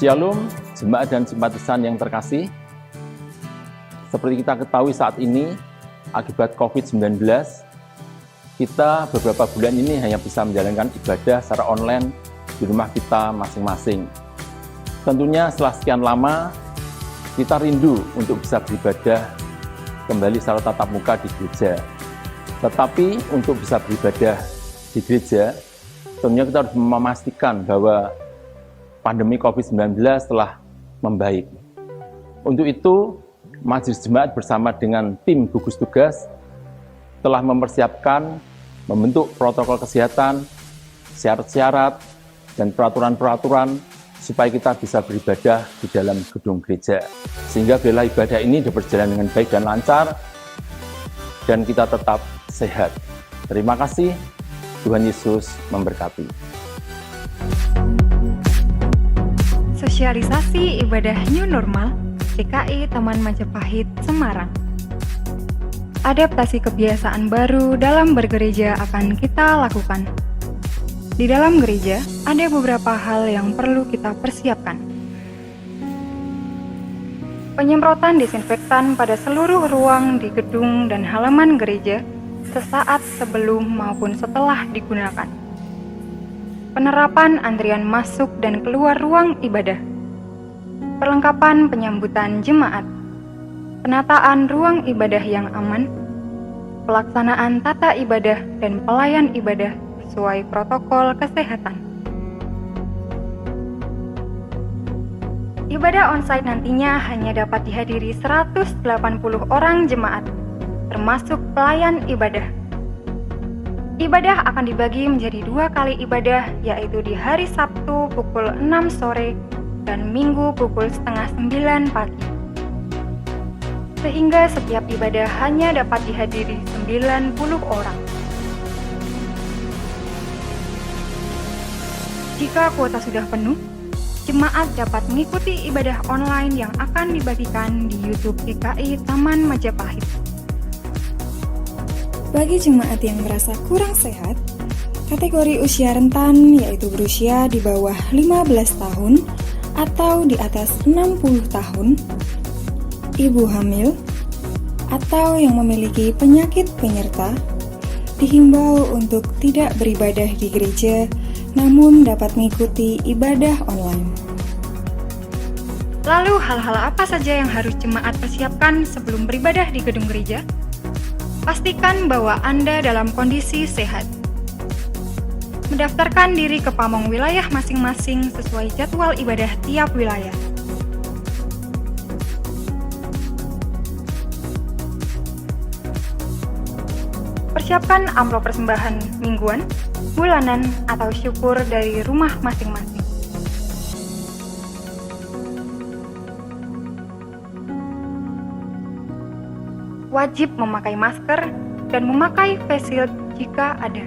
Shalom, jemaat dan simpatisan yang terkasih. Seperti kita ketahui saat ini, akibat COVID-19, kita beberapa bulan ini hanya bisa menjalankan ibadah secara online di rumah kita masing-masing. Tentunya setelah sekian lama, kita rindu untuk bisa beribadah kembali secara tatap muka di gereja. Tetapi untuk bisa beribadah di gereja, tentunya kita harus memastikan bahwa pandemi COVID-19 telah membaik. Untuk itu, Majelis Jemaat bersama dengan tim gugus tugas telah mempersiapkan, membentuk protokol kesehatan, syarat-syarat, dan peraturan-peraturan supaya kita bisa beribadah di dalam gedung gereja. Sehingga bila ibadah ini berjalan dengan baik dan lancar, dan kita tetap sehat. Terima kasih, Tuhan Yesus memberkati. Sosialisasi ibadah New Normal GKI Taman Majapahit, Semarang. Adaptasi kebiasaan baru dalam bergereja akan kita lakukan. Di dalam gereja, ada beberapa hal yang perlu kita persiapkan. Penyemprotan disinfektan pada seluruh ruang di gedung dan halaman gereja sesaat sebelum maupun setelah digunakan. Penerapan antrian masuk dan keluar ruang ibadah. Perlengkapan penyambutan jemaat. Penataan ruang ibadah yang aman. Pelaksanaan tata ibadah dan pelayan ibadah sesuai protokol kesehatan. Ibadah onsite nantinya hanya dapat dihadiri 180 orang jemaat, termasuk pelayan ibadah. Ibadah akan dibagi menjadi 2 kali ibadah, yaitu di hari Sabtu pukul 6 sore dan Minggu pukul setengah 9 pagi. Sehingga setiap ibadah hanya dapat dihadiri 90 orang. Jika kuota sudah penuh, jemaat dapat mengikuti ibadah online yang akan dibagikan di YouTube GKI Taman Majapahit. Bagi jemaat yang merasa kurang sehat, kategori usia rentan yaitu berusia di bawah 15 tahun atau di atas 60 tahun, ibu hamil, atau yang memiliki penyakit penyerta, dihimbau untuk tidak beribadah di gereja, namun dapat mengikuti ibadah online. Lalu hal-hal apa saja yang harus jemaat persiapkan sebelum beribadah di gedung gereja? Pastikan bahwa Anda dalam kondisi sehat. Mendaftarkan diri ke pamong wilayah masing-masing sesuai jadwal ibadah tiap wilayah. Persiapkan amplop persembahan mingguan, bulanan, atau syukur dari rumah masing-masing. Wajib memakai masker dan memakai face shield jika ada.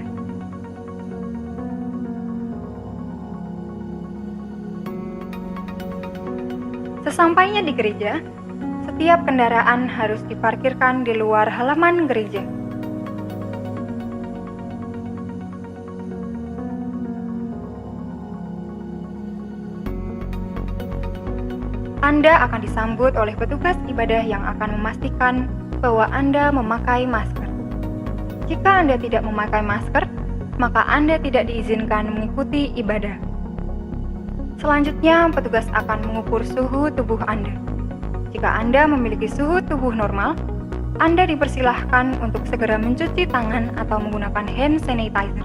Sesampainya di gereja, setiap kendaraan harus diparkirkan di luar halaman gereja. Anda akan disambut oleh petugas ibadah yang akan memastikan bahwa Anda memakai masker. Jika Anda tidak memakai masker, maka Anda tidak diizinkan mengikuti ibadah. Selanjutnya, petugas akan mengukur suhu tubuh Anda. Jika Anda memiliki suhu tubuh normal, Anda dipersilahkan untuk segera mencuci tangan atau menggunakan hand sanitizer.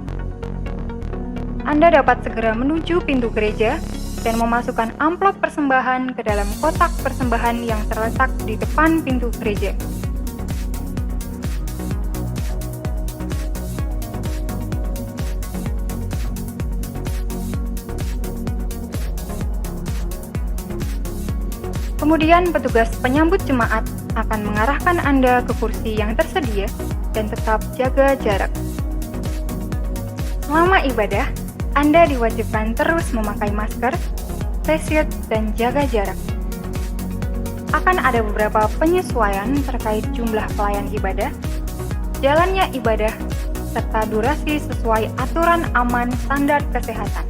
Anda dapat segera menuju pintu gereja dan memasukkan amplop persembahan ke dalam kotak persembahan yang terletak di depan pintu gereja. Kemudian petugas penyambut jemaat akan mengarahkan Anda ke kursi yang tersedia dan tetap jaga jarak. Selama ibadah, Anda diwajibkan terus memakai masker, face shield, dan jaga jarak. Akan ada beberapa penyesuaian terkait jumlah pelayan ibadah, jalannya ibadah, serta durasi sesuai aturan aman standar kesehatan.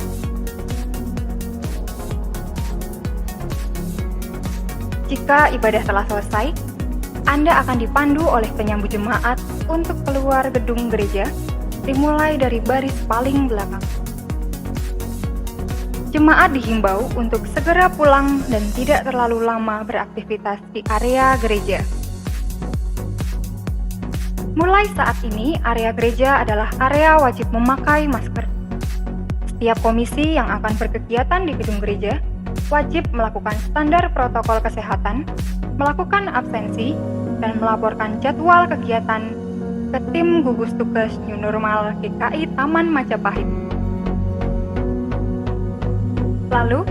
Jika ibadah telah selesai, Anda akan dipandu oleh penyambut jemaat untuk keluar gedung gereja, dimulai dari baris paling belakang. Jemaat dihimbau untuk segera pulang dan tidak terlalu lama beraktivitas di area gereja. Mulai saat ini, area gereja adalah area wajib memakai masker. Setiap komisi yang akan berkegiatan di gedung gereja wajib melakukan standar protokol kesehatan, melakukan absensi, dan melaporkan jadwal kegiatan ke tim gugus tugas New Normal GKI Taman Majapahit. Lalu,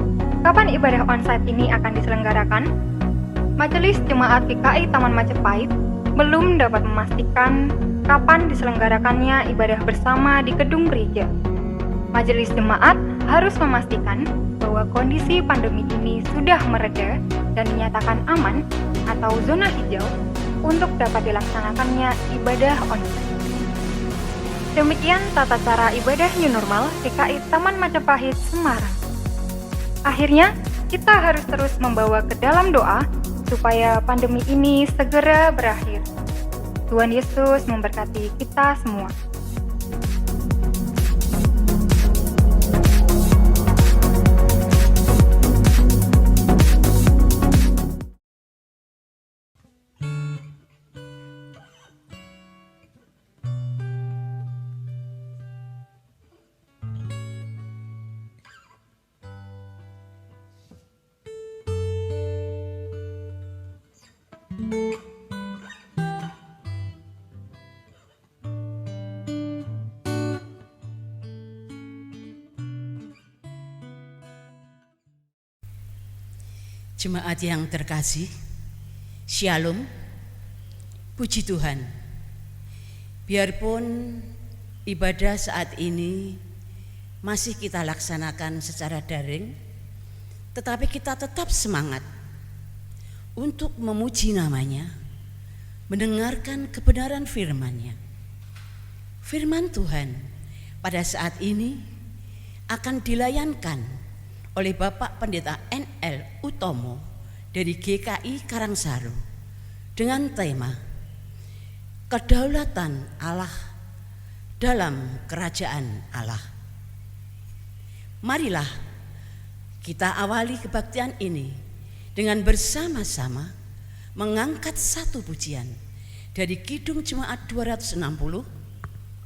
kapan ibadah onsite ini akan diselenggarakan? Majelis Jemaat GKI Taman Majapahit belum dapat memastikan kapan diselenggarakannya ibadah bersama di gedung gereja. Majelis Jemaat harus memastikan bahwa kondisi pandemi ini sudah mereda dan dinyatakan aman atau zona hijau untuk dapat dilaksanakannya ibadah onsite. Demikian tata cara ibadah New Normal GKI Taman Majapahit Semarang. Akhirnya, kita harus terus membawa ke dalam doa supaya pandemi ini segera berakhir. Tuhan Yesus memberkati kita semua. Jemaat yang terkasih, Shalom, puji Tuhan. Biarpun ibadah saat ini masih kita laksanakan secara daring, tetapi kita tetap semangat untuk memuji namanya, mendengarkan kebenaran firman-Nya. Firman Tuhan pada saat ini akan dilayankan oleh Bapak Pendeta N.L. Utomo dari GKI Karangsaru dengan tema Kedaulatan Allah dalam Kerajaan Allah. Marilah kita awali kebaktian ini dengan bersama-sama mengangkat satu pujian dari Kidung Jemaat 260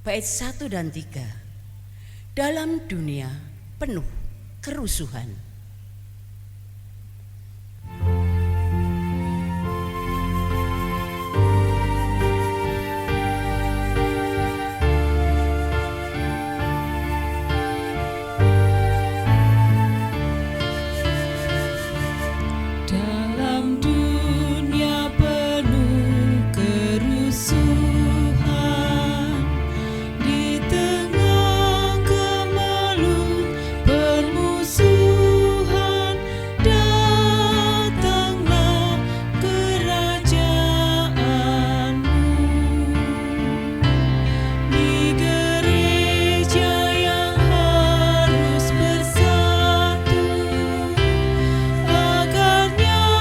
bait 1 dan 3. Dalam dunia penuh kerusuhan. Agarnya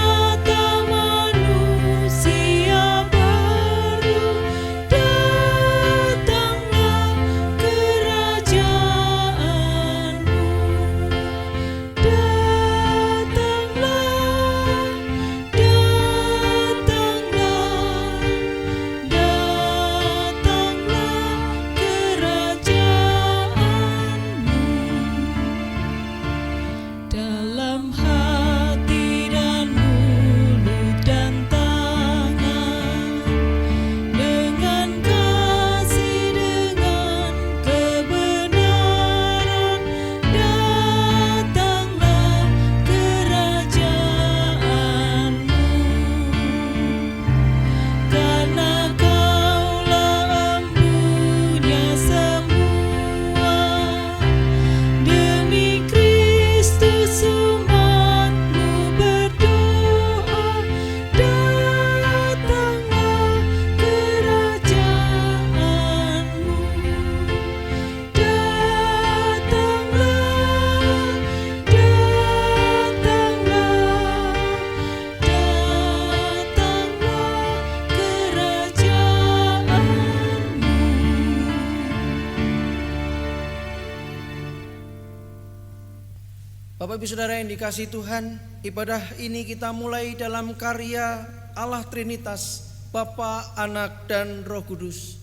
Bapak Ibu Saudara yang dikasihi Tuhan, ibadah ini kita mulai dalam karya Allah Trinitas, Bapa, Anak, dan Roh Kudus.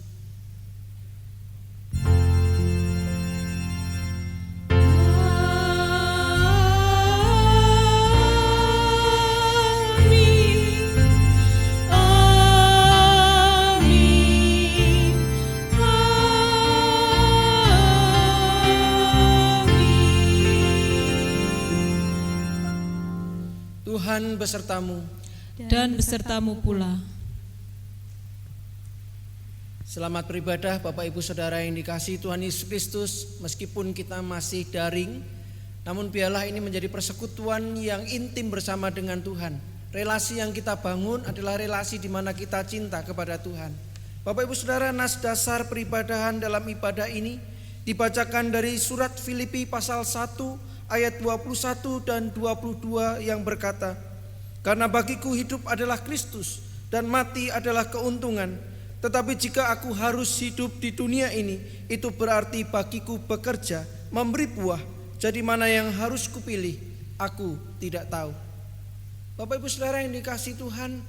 Tuhan besertamu dan besertamu pula. Selamat beribadah Bapak Ibu Saudara yang dikasihi Tuhan Yesus Kristus. Meskipun kita masih daring, namun biarlah ini menjadi persekutuan yang intim bersama dengan Tuhan. Relasi yang kita bangun adalah relasi di mana kita cinta kepada Tuhan. Bapak Ibu Saudara, nas dasar peribadahan dalam ibadah ini dibacakan dari surat Filipi pasal 1 ayat 21 dan 22 yang berkata, "Karena bagiku hidup adalah Kristus dan mati adalah keuntungan. Tetapi jika aku harus hidup di dunia ini, itu berarti bagiku bekerja, memberi buah. Jadi mana yang harus kupilih? Aku tidak tahu." Bapak Ibu Saudara yang dikasihi Tuhan,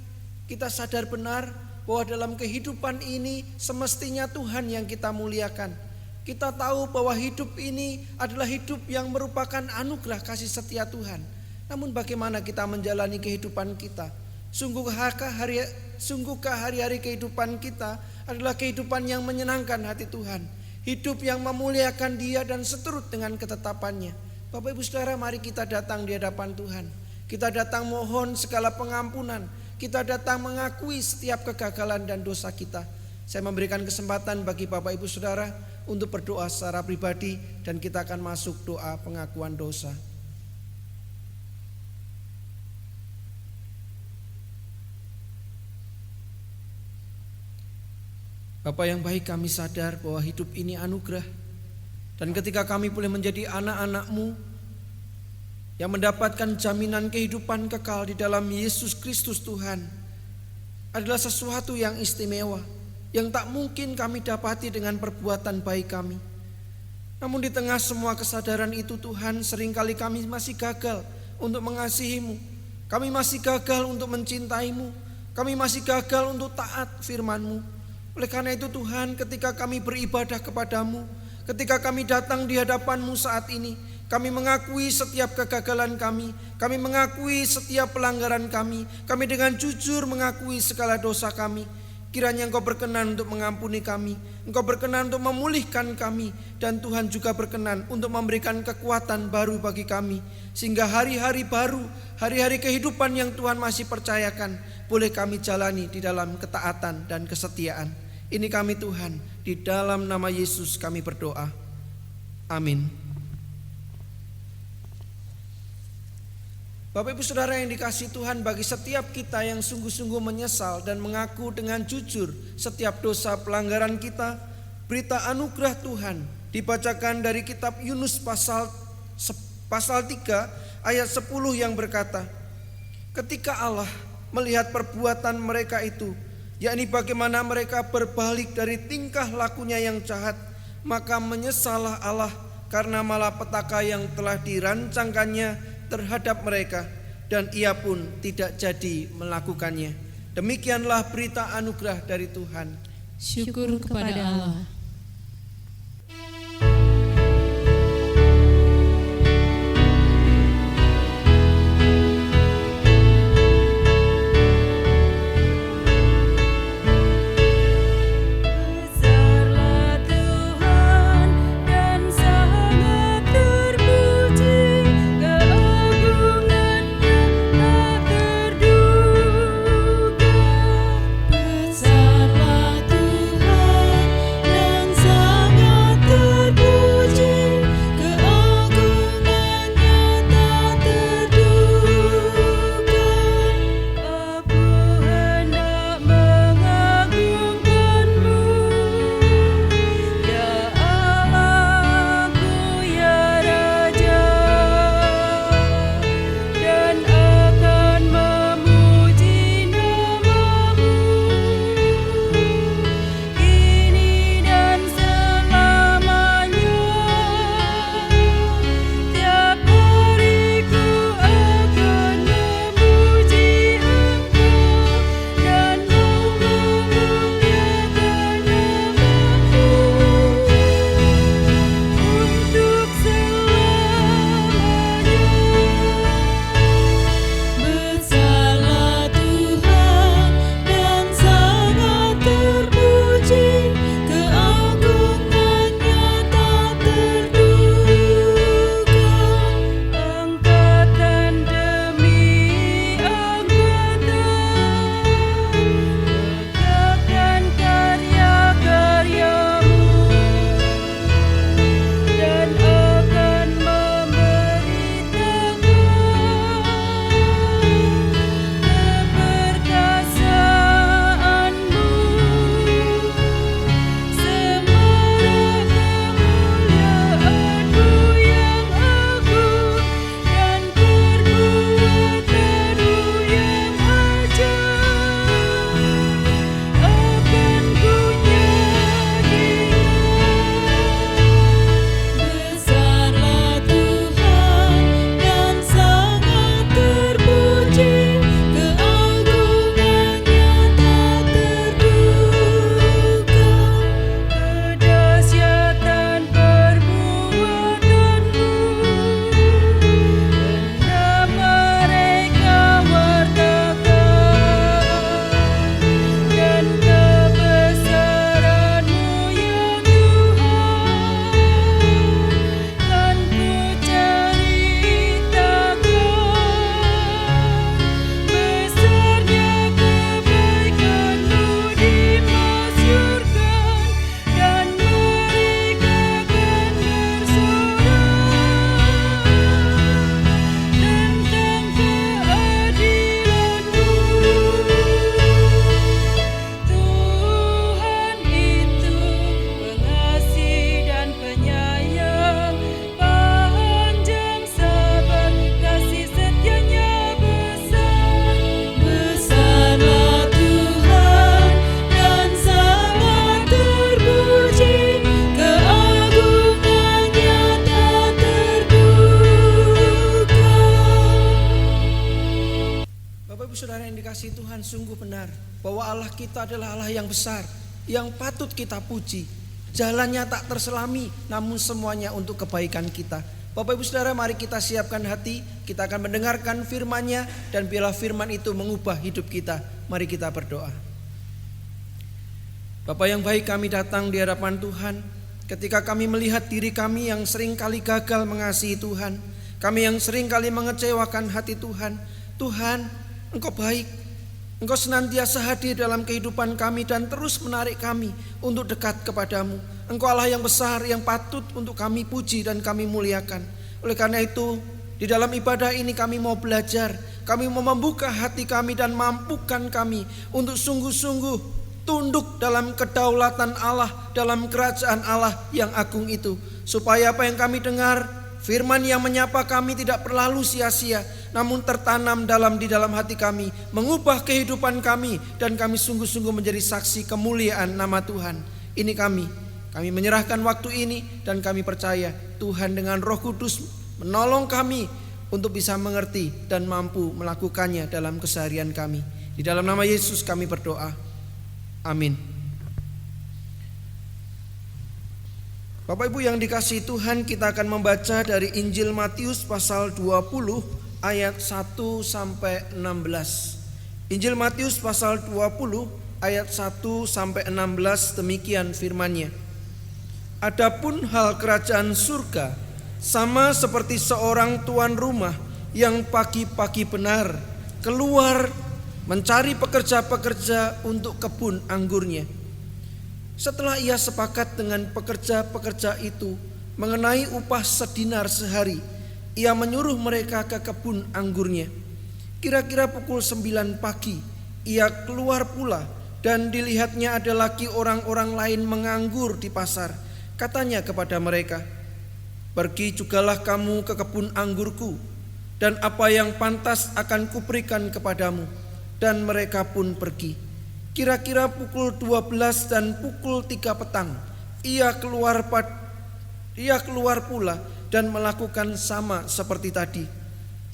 kita sadar benar bahwa dalam kehidupan ini semestinya Tuhan yang kita muliakan. Kita tahu bahwa hidup ini adalah hidup yang merupakan anugerah kasih setia Tuhan. Namun bagaimana kita menjalani kehidupan kita? Sungguhkah hari-hari kehidupan kita adalah kehidupan yang menyenangkan hati Tuhan? Hidup yang memuliakan Dia dan seturut dengan ketetapannya. Bapak Ibu Saudara, mari kita datang di hadapan Tuhan. Kita datang mohon segala pengampunan. Kita datang mengakui setiap kegagalan dan dosa kita. Saya memberikan kesempatan bagi Bapak Ibu Saudara untuk berdoa secara pribadi, dan kita akan masuk doa pengakuan dosa. Bapa yang baik, kami sadar bahwa hidup ini anugerah, dan ketika kami boleh menjadi anak-anak-Mu yang mendapatkan jaminan kehidupan kekal di dalam Yesus Kristus Tuhan, adalah sesuatu yang istimewa, yang tak mungkin kami dapati dengan perbuatan baik kami. Namun di tengah semua kesadaran itu Tuhan, seringkali kami masih gagal untuk mengasihi-Mu. Kami masih gagal untuk mencintai-Mu. Kami masih gagal untuk taat firman-Mu. Oleh karena itu Tuhan, ketika kami beribadah kepada-Mu, ketika kami datang di hadapan-Mu saat ini, kami mengakui setiap kegagalan kami mengakui setiap pelanggaran kami dengan jujur mengakui segala dosa kami. Kiranya Engkau berkenan untuk mengampuni kami, Engkau berkenan untuk memulihkan kami, dan Tuhan juga berkenan untuk memberikan kekuatan baru bagi kami, sehingga hari-hari baru, hari-hari kehidupan yang Tuhan masih percayakan, boleh kami jalani di dalam ketaatan dan kesetiaan. Ini kami Tuhan, di dalam nama Yesus kami berdoa. Amin. Bapak Ibu Saudara yang dikasihi Tuhan, bagi setiap kita yang sungguh-sungguh menyesal dan mengaku dengan jujur setiap dosa pelanggaran kita, berita anugerah Tuhan dibacakan dari kitab Yunus pasal 3 ayat 10 yang berkata, "Ketika Allah melihat perbuatan mereka itu, yakni bagaimana mereka berbalik dari tingkah lakunya yang jahat, maka menyesallah Allah karena malapetaka yang telah dirancangkannya terhadap mereka, dan Ia pun tidak jadi melakukannya." Demikianlah berita anugerah dari Tuhan. Syukur kepada Allah. Besarlah Tuhan saudara yang dikasihi Tuhan, sungguh benar bahwa Allah kita adalah Allah yang besar, yang patut kita puji. Jalannya tak terselami, namun semuanya untuk kebaikan kita. Bapak Ibu Saudara, mari kita siapkan hati, kita akan mendengarkan firman-Nya, dan biarlah firman itu mengubah hidup kita. Mari kita berdoa. Bapa yang baik, kami datang di hadapan Tuhan ketika kami melihat diri kami yang sering kali gagal mengasihi Tuhan, kami yang sering kali mengecewakan hati Tuhan. Tuhan, Engkau baik, Engkau senantiasa hadir dalam kehidupan kami dan terus menarik kami untuk dekat kepadamu. Engkau Allah yang besar, yang patut untuk kami puji dan kami muliakan. Oleh karena itu, di dalam ibadah ini kami mau belajar, kami mau membuka hati kami dan mampukan kami untuk sungguh-sungguh tunduk dalam kedaulatan Allah, dalam kerajaan Allah yang agung itu. Supaya apa yang kami dengar, firman yang menyapa kami tidak berlalu sia-sia, namun tertanam di dalam hati kami, mengubah kehidupan kami, dan kami sungguh-sungguh menjadi saksi kemuliaan nama Tuhan. Ini kami menyerahkan waktu ini, dan kami percaya Tuhan dengan Roh Kudus menolong kami untuk bisa mengerti dan mampu melakukannya dalam keseharian kami. Di dalam nama Yesus kami berdoa. Amin. Bapak Ibu yang dikasihi Tuhan, kita akan membaca dari Injil Matius pasal 20 ayat 1 sampai 16. Injil Matius pasal 20 ayat 1 sampai 16, demikian firman-Nya. Adapun hal kerajaan surga sama seperti seorang tuan rumah yang pagi-pagi benar keluar mencari pekerja-pekerja untuk kebun anggurnya. Setelah ia sepakat dengan pekerja-pekerja itu mengenai upah sedinar sehari, ia menyuruh mereka ke kebun anggurnya. Kira-kira pukul 9 pagi, ia keluar pula, dan dilihatnya ada lagi orang-orang lain menganggur di pasar. Katanya kepada mereka, "Pergi jugalah kamu ke kebun anggurku, dan apa yang pantas akan kuberikan kepadamu." Dan mereka pun pergi. Kira-kira pukul 12 dan pukul 3 petang, ia keluar pula dan melakukan sama seperti tadi.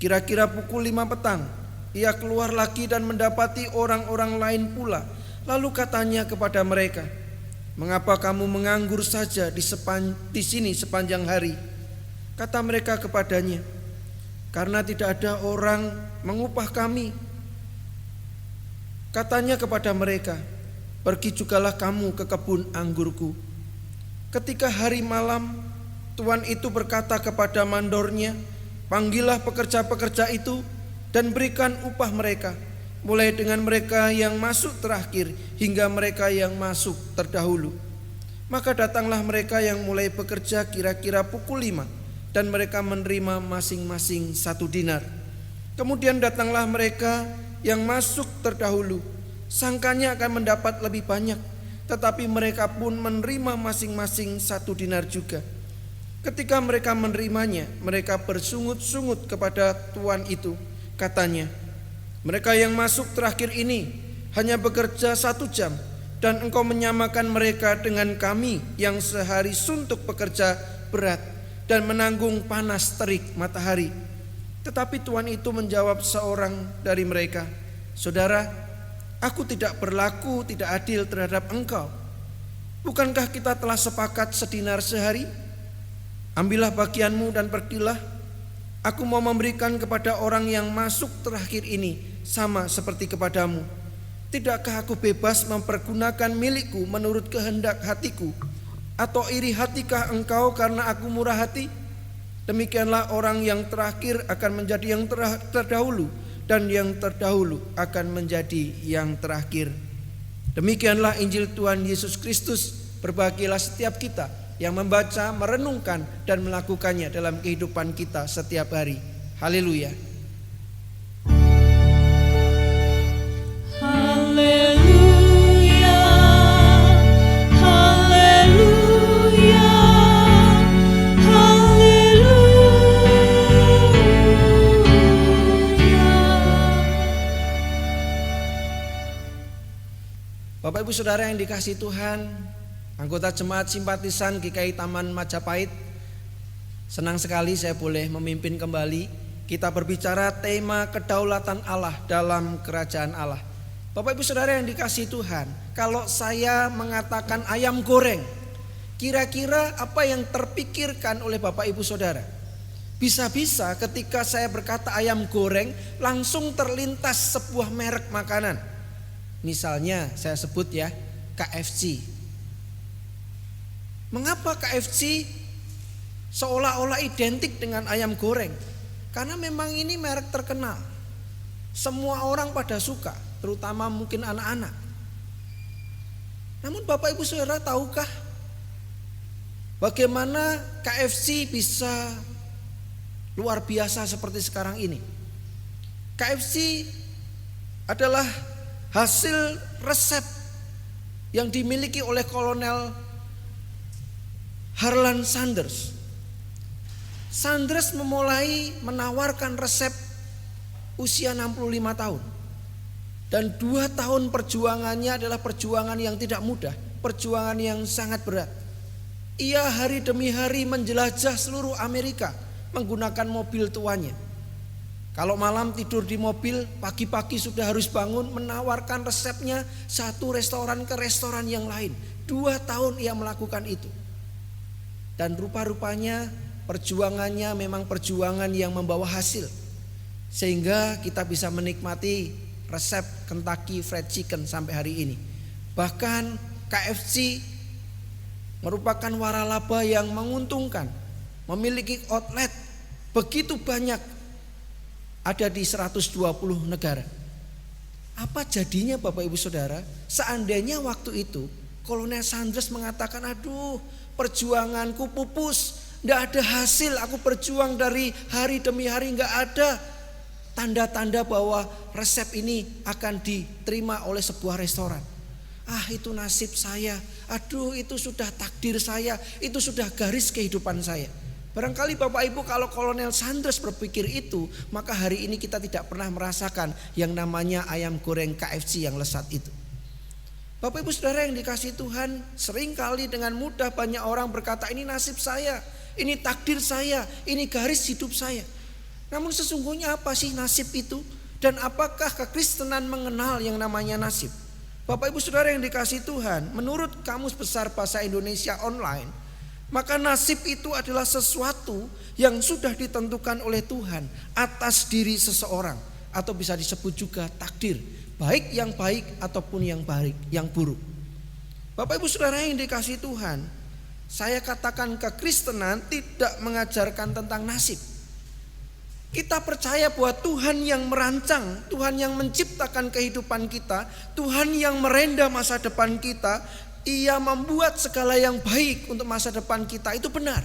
Kira-kira pukul 5 petang, ia keluar lagi dan mendapati orang-orang lain pula. Lalu katanya kepada mereka, "Mengapa kamu menganggur saja di sini sepanjang hari?" Kata mereka kepadanya, "Karena tidak ada orang mengupah kami." Katanya kepada mereka, "Pergi jugalah kamu ke kebun anggurku." Ketika hari malam, tuan itu berkata kepada mandornya, "Panggillah pekerja-pekerja itu dan berikan upah mereka, mulai dengan mereka yang masuk terakhir hingga mereka yang masuk terdahulu." Maka datanglah mereka yang mulai bekerja kira-kira pukul 5, dan mereka menerima masing-masing 1 dinar. Kemudian datanglah mereka yang masuk terdahulu, sangkanya akan mendapat lebih banyak, tetapi mereka pun menerima masing-masing 1 dinar juga. Ketika mereka menerimanya, mereka bersungut-sungut kepada tuan itu. Katanya, "Mereka yang masuk terakhir ini hanya bekerja 1 jam, dan engkau menyamakan mereka dengan kami yang sehari suntuk bekerja berat dan menanggung panas terik matahari." Tetapi tuan itu menjawab seorang dari mereka, "Saudara, aku tidak berlaku tidak adil terhadap engkau. Bukankah kita telah sepakat sedinar sehari? Ambillah bagianmu dan pergilah. Aku mau memberikan kepada orang yang masuk terakhir ini sama seperti kepadamu. Tidakkah aku bebas mempergunakan milikku menurut kehendak hatiku? Atau iri hatikah engkau karena aku murah hati? Demikianlah orang yang terakhir akan menjadi yang terdahulu, dan yang terdahulu akan menjadi yang terakhir." Demikianlah Injil Tuhan Yesus Kristus. Berbahagialah setiap kita yang membaca, merenungkan, dan melakukannya dalam kehidupan kita setiap hari. Haleluya. Haleluya, haleluya, Bapak Ibu Saudara yang dikasihi Tuhan, anggota jemaat simpatisan GKI Taman Majapahit, senang sekali saya boleh memimpin kembali kita berbicara tema kedaulatan Allah dalam kerajaan Allah. Bapak Ibu Saudara yang dikasihi Tuhan, kalau saya mengatakan ayam goreng, kira-kira apa yang terpikirkan oleh Bapak Ibu Saudara? Bisa-bisa ketika saya berkata ayam goreng langsung terlintas sebuah merek makanan. Misalnya saya sebut ya, KFC. Mengapa KFC seolah-olah identik dengan ayam goreng? Karena memang ini merek terkenal. Semua orang pada suka, terutama mungkin anak-anak. Namun Bapak Ibu Saudara tahukah bagaimana KFC bisa luar biasa seperti sekarang ini? KFC adalah hasil resep yang dimiliki oleh Kolonel Harlan Sanders. Sanders memulai menawarkan resep usia 65 tahun. Dan 2 tahun perjuangannya adalah perjuangan yang tidak mudah, perjuangan yang sangat berat. Ia hari demi hari menjelajah seluruh Amerika menggunakan mobil tuannya. Kalau malam tidur di mobil, pagi-pagi sudah harus bangun menawarkan resepnya satu restoran ke restoran yang lain. 2 tahun ia melakukan itu. Dan rupa-rupanya perjuangannya memang perjuangan yang membawa hasil. Sehingga kita bisa menikmati resep Kentucky Fried Chicken sampai hari ini. Bahkan KFC merupakan waralaba yang menguntungkan. Memiliki outlet begitu banyak, ada di 120 negara. Apa jadinya Bapak Ibu Saudara? Seandainya waktu itu Kolonel Sanders mengatakan, aduh perjuanganku pupus, gak ada hasil, aku berjuang dari hari demi hari, gak ada tanda-tanda bahwa resep ini akan diterima oleh sebuah restoran. Ah, itu nasib saya, aduh itu sudah takdir saya, itu sudah garis kehidupan saya. Barangkali Bapak Ibu kalau Kolonel Sanders berpikir itu, maka hari ini kita tidak pernah merasakan yang namanya ayam goreng KFC yang lezat itu. Bapak Ibu Saudara yang dikasihi Tuhan, seringkali dengan mudah banyak orang berkata ini nasib saya, ini takdir saya, ini garis hidup saya. Namun sesungguhnya apa sih nasib itu? Dan apakah kekristenan mengenal yang namanya nasib? Bapak Ibu Saudara yang dikasihi Tuhan, menurut Kamus Besar Bahasa Indonesia online, maka nasib itu adalah sesuatu yang sudah ditentukan oleh Tuhan atas diri seseorang, atau bisa disebut juga takdir, baik yang baik ataupun yang buruk. Bapak Ibu Saudara yang dikasihi Tuhan, saya katakan kekristenan tidak mengajarkan tentang nasib. Kita percaya bahwa Tuhan yang merancang, Tuhan yang menciptakan kehidupan kita, Tuhan yang merenda masa depan kita, Ia membuat segala yang baik untuk masa depan kita, itu benar.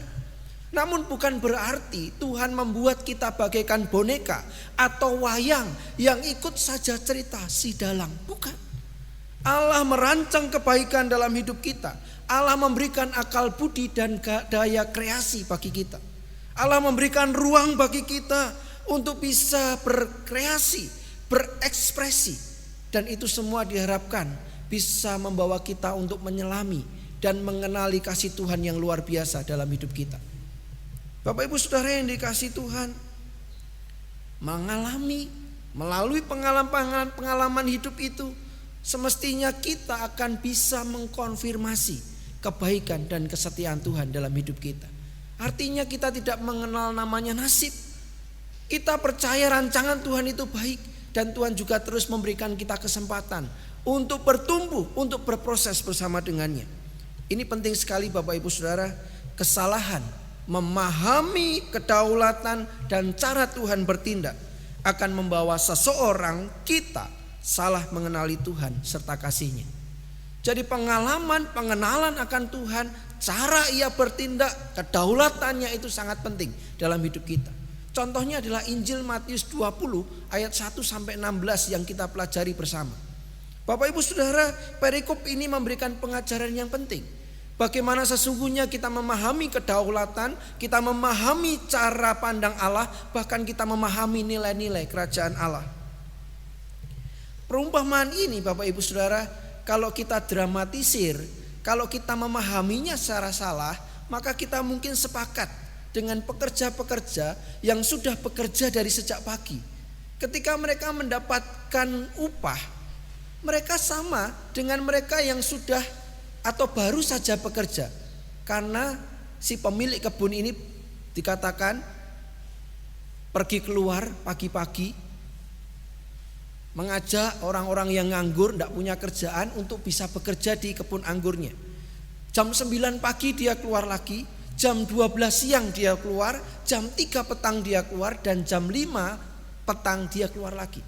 Namun bukan berarti Tuhan membuat kita bagaikan boneka atau wayang yang ikut saja cerita si dalang. Bukan. Allah merancang kebaikan dalam hidup kita. Allah memberikan akal budi dan daya kreasi bagi kita. Allah memberikan ruang bagi kita untuk bisa berkreasi, berekspresi. Dan itu semua diharapkan bisa membawa kita untuk menyelami dan mengenali kasih Tuhan yang luar biasa dalam hidup kita. Bapak Ibu Saudara yang dikasihi Tuhan, melalui pengalaman hidup itu, semestinya kita akan bisa mengkonfirmasi kebaikan dan kesetiaan Tuhan dalam hidup kita. Artinya kita tidak mengenal namanya nasib. Kita percaya rancangan Tuhan itu baik, dan Tuhan juga terus memberikan kita kesempatan untuk bertumbuh, untuk berproses bersama dengannya. Ini penting sekali Bapak Ibu Saudara. Kesalahan memahami kedaulatan dan cara Tuhan bertindak akan membawa seseorang kita salah mengenali Tuhan serta kasih-Nya. Jadi pengenalan akan Tuhan, cara Ia bertindak, kedaulatannya itu sangat penting dalam hidup kita. Contohnya adalah Injil Matius 20 ayat 1 sampai 16 yang kita pelajari bersama. Bapak Ibu Saudara, perikop ini memberikan pengajaran yang penting. Bagaimana sesungguhnya kita memahami kedaulatan, kita memahami cara pandang Allah, bahkan kita memahami nilai-nilai kerajaan Allah. Perumpamaan ini Bapak Ibu Saudara, kalau kita dramatisir, kalau kita memahaminya secara salah, maka kita mungkin sepakat dengan pekerja-pekerja yang sudah bekerja dari sejak pagi. Ketika mereka mendapatkan upah, mereka sama dengan mereka yang sudah atau baru saja bekerja. Karena si pemilik kebun ini dikatakan pergi keluar pagi-pagi, mengajak orang-orang yang nganggur, tidak punya kerjaan untuk bisa bekerja di kebun anggurnya. Jam 9 pagi dia keluar lagi, jam 12 siang dia keluar, jam 3 petang dia keluar, dan jam 5 petang dia keluar lagi.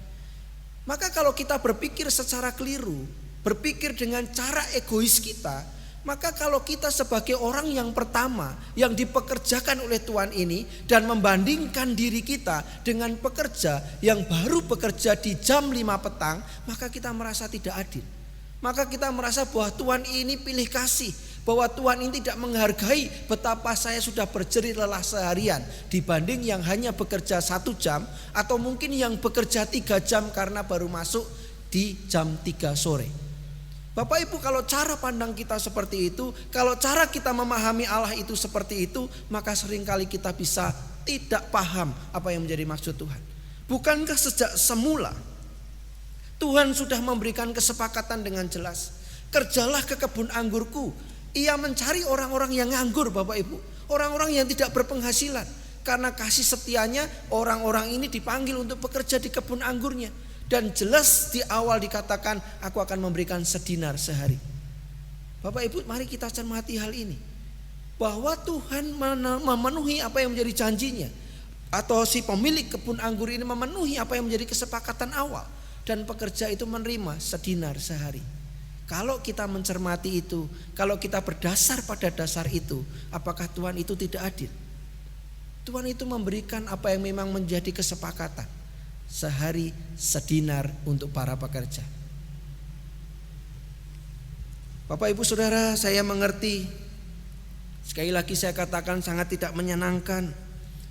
Maka kalau kita berpikir secara keliru, berpikir dengan cara egois kita, maka kalau kita sebagai orang yang pertama yang dipekerjakan oleh Tuhan ini dan membandingkan diri kita dengan pekerja yang baru bekerja di jam 5 petang, maka kita merasa tidak adil. Maka kita merasa bahwa Tuhan ini pilih kasih, bahwa Tuhan ini tidak menghargai betapa saya sudah berjerih lelah seharian dibanding yang hanya bekerja 1 jam atau mungkin yang bekerja 3 jam karena baru masuk di jam 3 sore. Bapak Ibu, kalau cara pandang kita seperti itu, kalau cara kita memahami Allah itu seperti itu, maka seringkali kita bisa tidak paham apa yang menjadi maksud Tuhan. Bukankah sejak semula Tuhan sudah memberikan kesepakatan dengan jelas, kerjalah ke kebun anggurku. Ia mencari orang-orang yang nganggur, Bapak Ibu, orang-orang yang tidak berpenghasilan. Karena kasih setianya, orang-orang ini dipanggil untuk bekerja di kebun anggurnya. Dan jelas di awal dikatakan, aku akan memberikan sedinar sehari. Bapak Ibu, mari kita cermati hal ini, bahwa Tuhan memenuhi apa yang menjadi janjinya, atau si pemilik kebun anggur ini memenuhi apa yang menjadi kesepakatan awal, dan pekerja itu menerima sedinar sehari. Kalau kita mencermati itu, kalau kita berdasar pada dasar itu, apakah Tuhan itu tidak adil? Tuhan itu memberikan apa yang memang menjadi kesepakatan, sehari sedinar untuk para pekerja. Bapak Ibu Saudara, saya mengerti. Sekali lagi saya katakan sangat tidak menyenangkan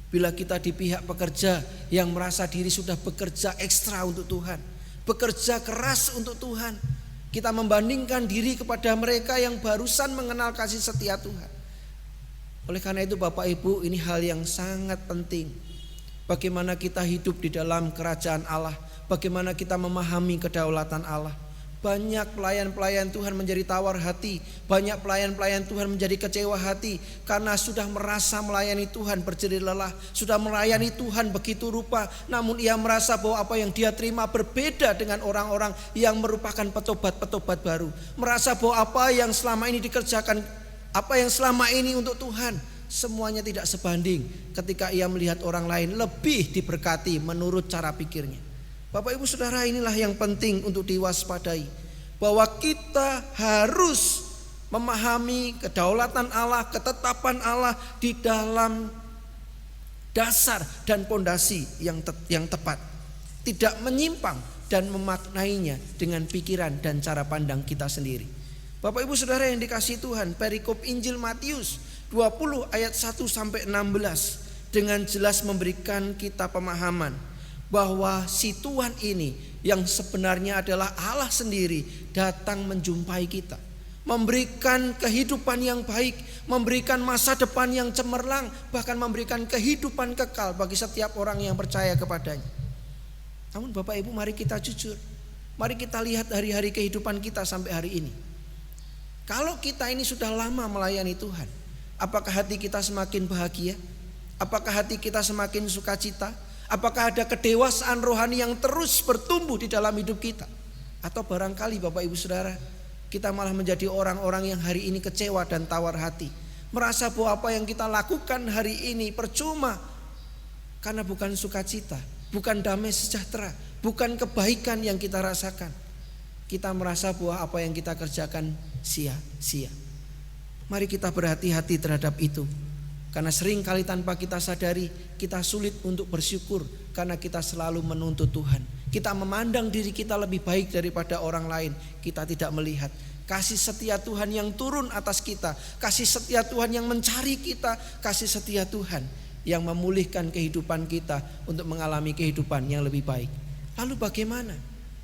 bila kita di pihak pekerja yang merasa diri sudah bekerja ekstra untuk Tuhan, bekerja keras untuk Tuhan. Kita membandingkan diri kepada mereka yang barusan mengenal kasih setia Tuhan. Oleh karena itu Bapak Ibu, ini hal yang sangat penting. Bagaimana kita hidup di dalam kerajaan Allah, bagaimana kita memahami kedaulatan Allah. Banyak pelayan-pelayan Tuhan menjadi tawar hati, banyak pelayan-pelayan Tuhan menjadi kecewa hati karena sudah merasa melayani Tuhan berjerih lelah, sudah melayani Tuhan begitu rupa, namun ia merasa bahwa apa yang dia terima berbeda dengan orang-orang yang merupakan petobat-petobat baru. Merasa bahwa apa yang selama ini dikerjakan, apa yang selama ini untuk Tuhan, semuanya tidak sebanding ketika ia melihat orang lain lebih diberkati menurut cara pikirnya. Bapak Ibu Saudara, inilah yang penting untuk diwaspadai, bahwa kita harus memahami kedaulatan Allah, ketetapan Allah di dalam dasar dan pondasi yang tepat, tidak menyimpang dan memaknainya dengan pikiran dan cara pandang kita sendiri. Bapak Ibu Saudara yang dikasihi Tuhan, perikop Injil Matius 20 ayat 1 sampai 16 dengan jelas memberikan kita pemahaman bahwa si Tuhan ini yang sebenarnya adalah Allah sendiri datang menjumpai kita, memberikan kehidupan yang baik, memberikan masa depan yang cemerlang, bahkan memberikan kehidupan kekal bagi setiap orang yang percaya kepadanya. Namun Bapak Ibu, mari kita jujur, mari kita lihat hari-hari kehidupan kita sampai hari ini. Kalau kita ini sudah lama melayani Tuhan, apakah hati kita semakin bahagia? Apakah hati kita semakin sukacita? Apakah ada kedewasaan rohani yang terus bertumbuh di dalam hidup kita? Atau barangkali Bapak Ibu Saudara, kita malah menjadi orang-orang yang hari ini kecewa dan tawar hati, merasa bahwa apa yang kita lakukan hari ini percuma, karena bukan sukacita, bukan damai sejahtera, bukan kebaikan yang kita rasakan. Kita merasa bahwa apa yang kita kerjakan sia-sia. Mari kita berhati-hati terhadap itu, karena sering kali tanpa kita sadari kita sulit untuk bersyukur karena kita selalu menuntut Tuhan. Kita memandang diri kita lebih baik daripada orang lain. Kita tidak melihat kasih setia Tuhan yang turun atas kita, kasih setia Tuhan yang mencari kita, kasih setia Tuhan yang memulihkan kehidupan kita untuk mengalami kehidupan yang lebih baik. Lalu bagaimana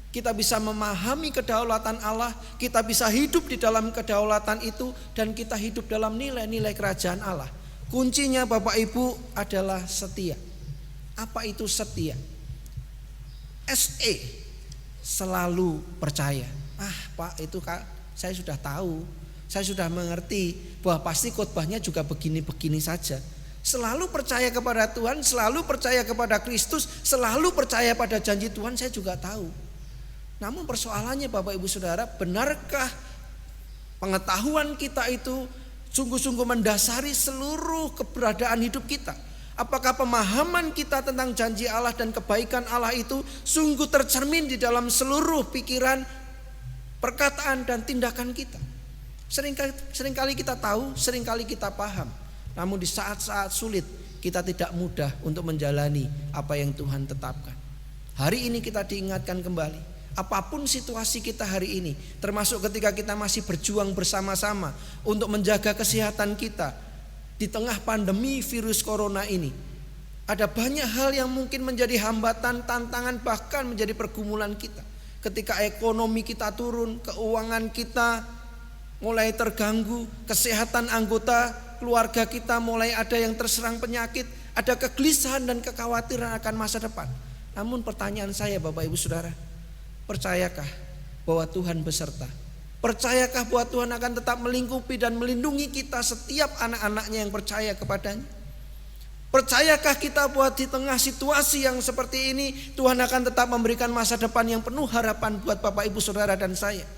kita bisa memahami kedaulatan Allah, kita bisa hidup di dalam kedaulatan itu, dan kita hidup dalam nilai-nilai kerajaan Allah? Kuncinya Bapak Ibu adalah setia. Apa itu setia? SE, selalu percaya. Pak, itu saya sudah tahu, saya sudah mengerti bahwa pasti khotbahnya juga begini-begini saja. Selalu percaya kepada Tuhan, selalu percaya kepada Kristus, selalu percaya pada janji Tuhan, saya juga tahu. Namun persoalannya Bapak Ibu Saudara, benarkah pengetahuan kita itu sungguh-sungguh mendasari seluruh keberadaan hidup kita? Apakah pemahaman kita tentang janji Allah dan kebaikan Allah itu sungguh tercermin di dalam seluruh pikiran, perkataan dan tindakan kita? Seringkali kita tahu, seringkali kita paham. Namun di saat-saat sulit kita tidak mudah untuk menjalani apa yang Tuhan tetapkan. Hari ini kita diingatkan kembali. Apapun situasi kita hari ini, termasuk ketika kita masih berjuang bersama-sama untuk menjaga kesehatan kita di tengah pandemi virus corona ini, ada banyak hal yang mungkin menjadi hambatan, tantangan, bahkan menjadi pergumulan kita. Ketika ekonomi kita turun, keuangan kita mulai terganggu, kesehatan anggota keluarga kita mulai ada yang terserang penyakit, ada kegelisahan dan kekhawatiran akan masa depan. Namun pertanyaan saya Bapak Ibu Saudara, percayakah bahwa Tuhan beserta? Percayakah bahwa Tuhan akan tetap melingkupi dan melindungi kita setiap anak-anaknya yang percaya kepadanya? Percayakah kita bahwa di tengah situasi yang seperti ini Tuhan akan tetap memberikan masa depan yang penuh harapan buat Bapak Ibu Saudara dan saya?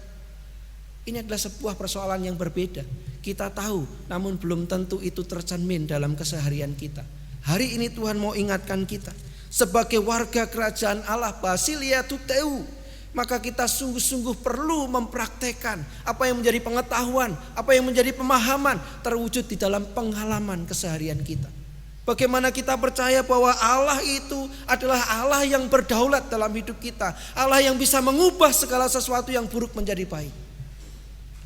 Ini adalah sebuah persoalan yang berbeda. Kita tahu, namun belum tentu itu tercermin dalam keseharian kita. Hari ini Tuhan mau ingatkan kita, sebagai warga kerajaan Allah, Basilia Tuteu, maka kita sungguh-sungguh perlu mempraktekkan apa yang menjadi pengetahuan, apa yang menjadi pemahaman terwujud di dalam pengalaman keseharian kita. Bagaimana kita percaya bahwa Allah itu adalah Allah yang berdaulat dalam hidup kita, Allah yang bisa mengubah segala sesuatu yang buruk menjadi baik.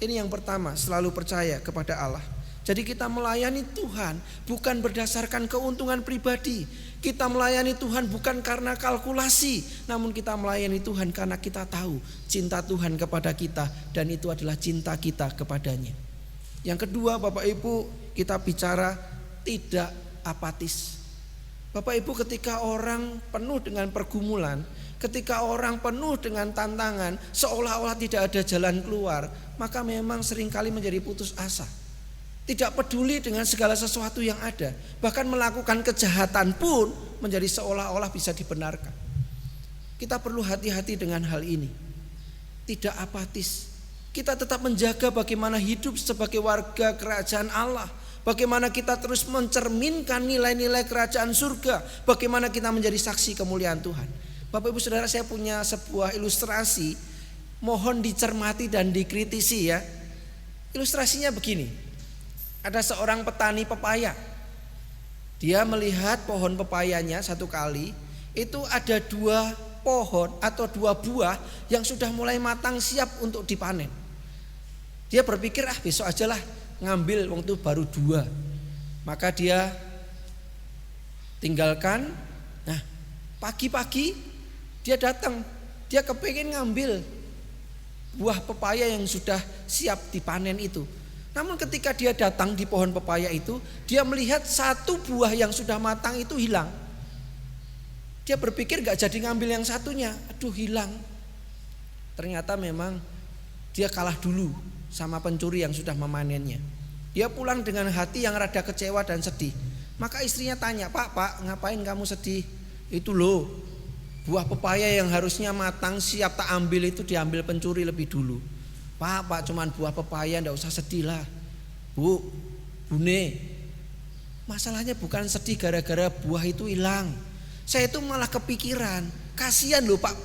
Ini yang pertama, selalu percaya kepada Allah. Jadi kita melayani Tuhan bukan berdasarkan keuntungan pribadi. Kita melayani Tuhan bukan karena kalkulasi, namun kita melayani Tuhan karena kita tahu cinta Tuhan kepada kita dan itu adalah cinta kita kepadanya. Yang kedua Bapak Ibu, kita bicara tidak apatis. Bapak Ibu, ketika orang penuh dengan pergumulan, ketika orang penuh dengan tantangan, seolah-olah tidak ada jalan keluar, maka memang seringkali menjadi putus asa. Tidak peduli dengan segala sesuatu yang ada, bahkan melakukan kejahatan pun menjadi seolah-olah bisa dibenarkan. Kita perlu hati-hati dengan hal ini. Tidak apatis. Kita tetap menjaga bagaimana hidup sebagai warga kerajaan Allah, bagaimana kita terus mencerminkan nilai-nilai kerajaan surga, bagaimana kita menjadi saksi kemuliaan Tuhan. Bapak Ibu Saudara, saya punya sebuah ilustrasi, mohon dicermati dan dikritisi ya. Ilustrasinya begini. Ada seorang petani pepaya. Dia melihat pohon pepayanya satu kali, itu ada 2 pohon atau 2 buah yang sudah mulai matang siap untuk dipanen. Dia berpikir besok aja lah ngambil, waktu baru 2. Maka dia tinggalkan. Nah, pagi-pagi dia datang, dia kepingin ngambil buah pepaya yang sudah siap dipanen itu. Namun ketika dia datang di pohon pepaya itu, dia melihat 1 buah yang sudah matang itu hilang. Dia berpikir gak jadi ngambil yang satunya, hilang. Ternyata memang dia kalah dulu sama pencuri yang sudah memanennya. Dia pulang dengan hati yang rada kecewa dan sedih. Maka istrinya tanya, Pak, ngapain kamu sedih? Itu loh, buah pepaya yang harusnya matang siap tak ambil itu diambil pencuri lebih dulu. Pak, cuman buah pepaya, enggak usah sedih lah. Bune, masalahnya bukan sedih gara-gara buah itu hilang. Saya itu malah kepikiran, kasihan loh Pak,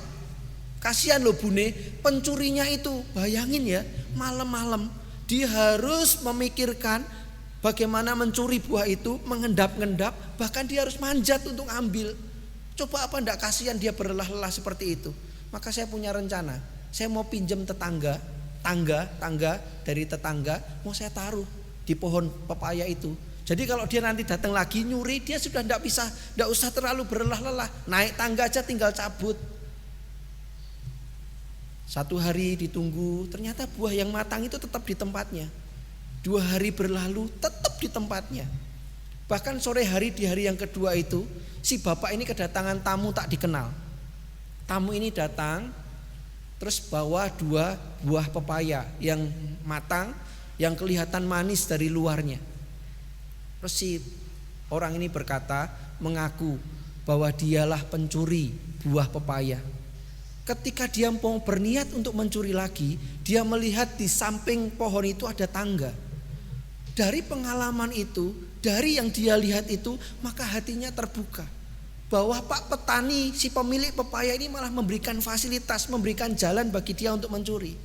kasihan loh Bune, pencurinya itu. Bayangin ya, malam-malam dia harus memikirkan bagaimana mencuri buah itu, mengendap-endap, bahkan dia harus manjat untuk ambil. Coba apa enggak kasihan dia berlelah-lelah seperti itu. Maka saya punya rencana, saya mau pinjam tangga dari tetangga, mau saya taruh di pohon pepaya itu. Jadi kalau dia nanti datang lagi nyuri, dia sudah enggak usah terlalu berlelah-lelah, naik tangga aja tinggal cabut. 1 hari ditunggu, ternyata buah yang matang itu tetap di tempatnya. 2 hari berlalu, tetap di tempatnya. Bahkan sore hari di hari yang kedua itu, si bapak ini kedatangan tamu tak dikenal. Tamu ini datang terus bawa 2 buah pepaya yang matang, yang kelihatan manis dari luarnya. Terus si orang ini berkata, mengaku bahwa dialah pencuri buah pepaya. Ketika dia mau berniat untuk mencuri lagi, dia melihat di samping pohon itu ada tangga. Dari pengalaman itu, dari yang dia lihat itu, maka hatinya terbuka. Bahwa Pak petani, si pemilik pepaya ini malah memberikan fasilitas, memberikan jalan bagi dia untuk mencuri.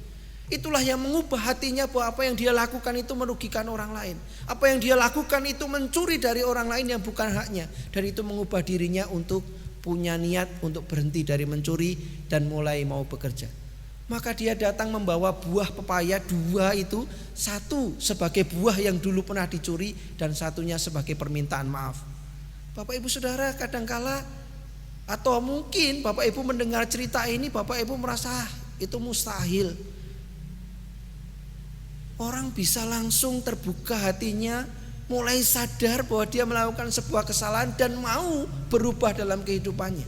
Itulah yang mengubah hatinya bahwa apa yang dia lakukan itu merugikan orang lain. Apa yang dia lakukan itu mencuri dari orang lain yang bukan haknya. Dan itu mengubah dirinya untuk punya niat untuk berhenti dari mencuri dan mulai mau bekerja. Maka dia datang membawa buah pepaya 2 itu, 1 sebagai buah yang dulu pernah dicuri dan satunya sebagai permintaan maaf. Bapak Ibu Saudara, kadangkala atau mungkin Bapak Ibu mendengar cerita ini, Bapak Ibu merasa itu mustahil. Orang bisa langsung terbuka hatinya, mulai sadar bahwa dia melakukan sebuah kesalahan dan mau berubah dalam kehidupannya.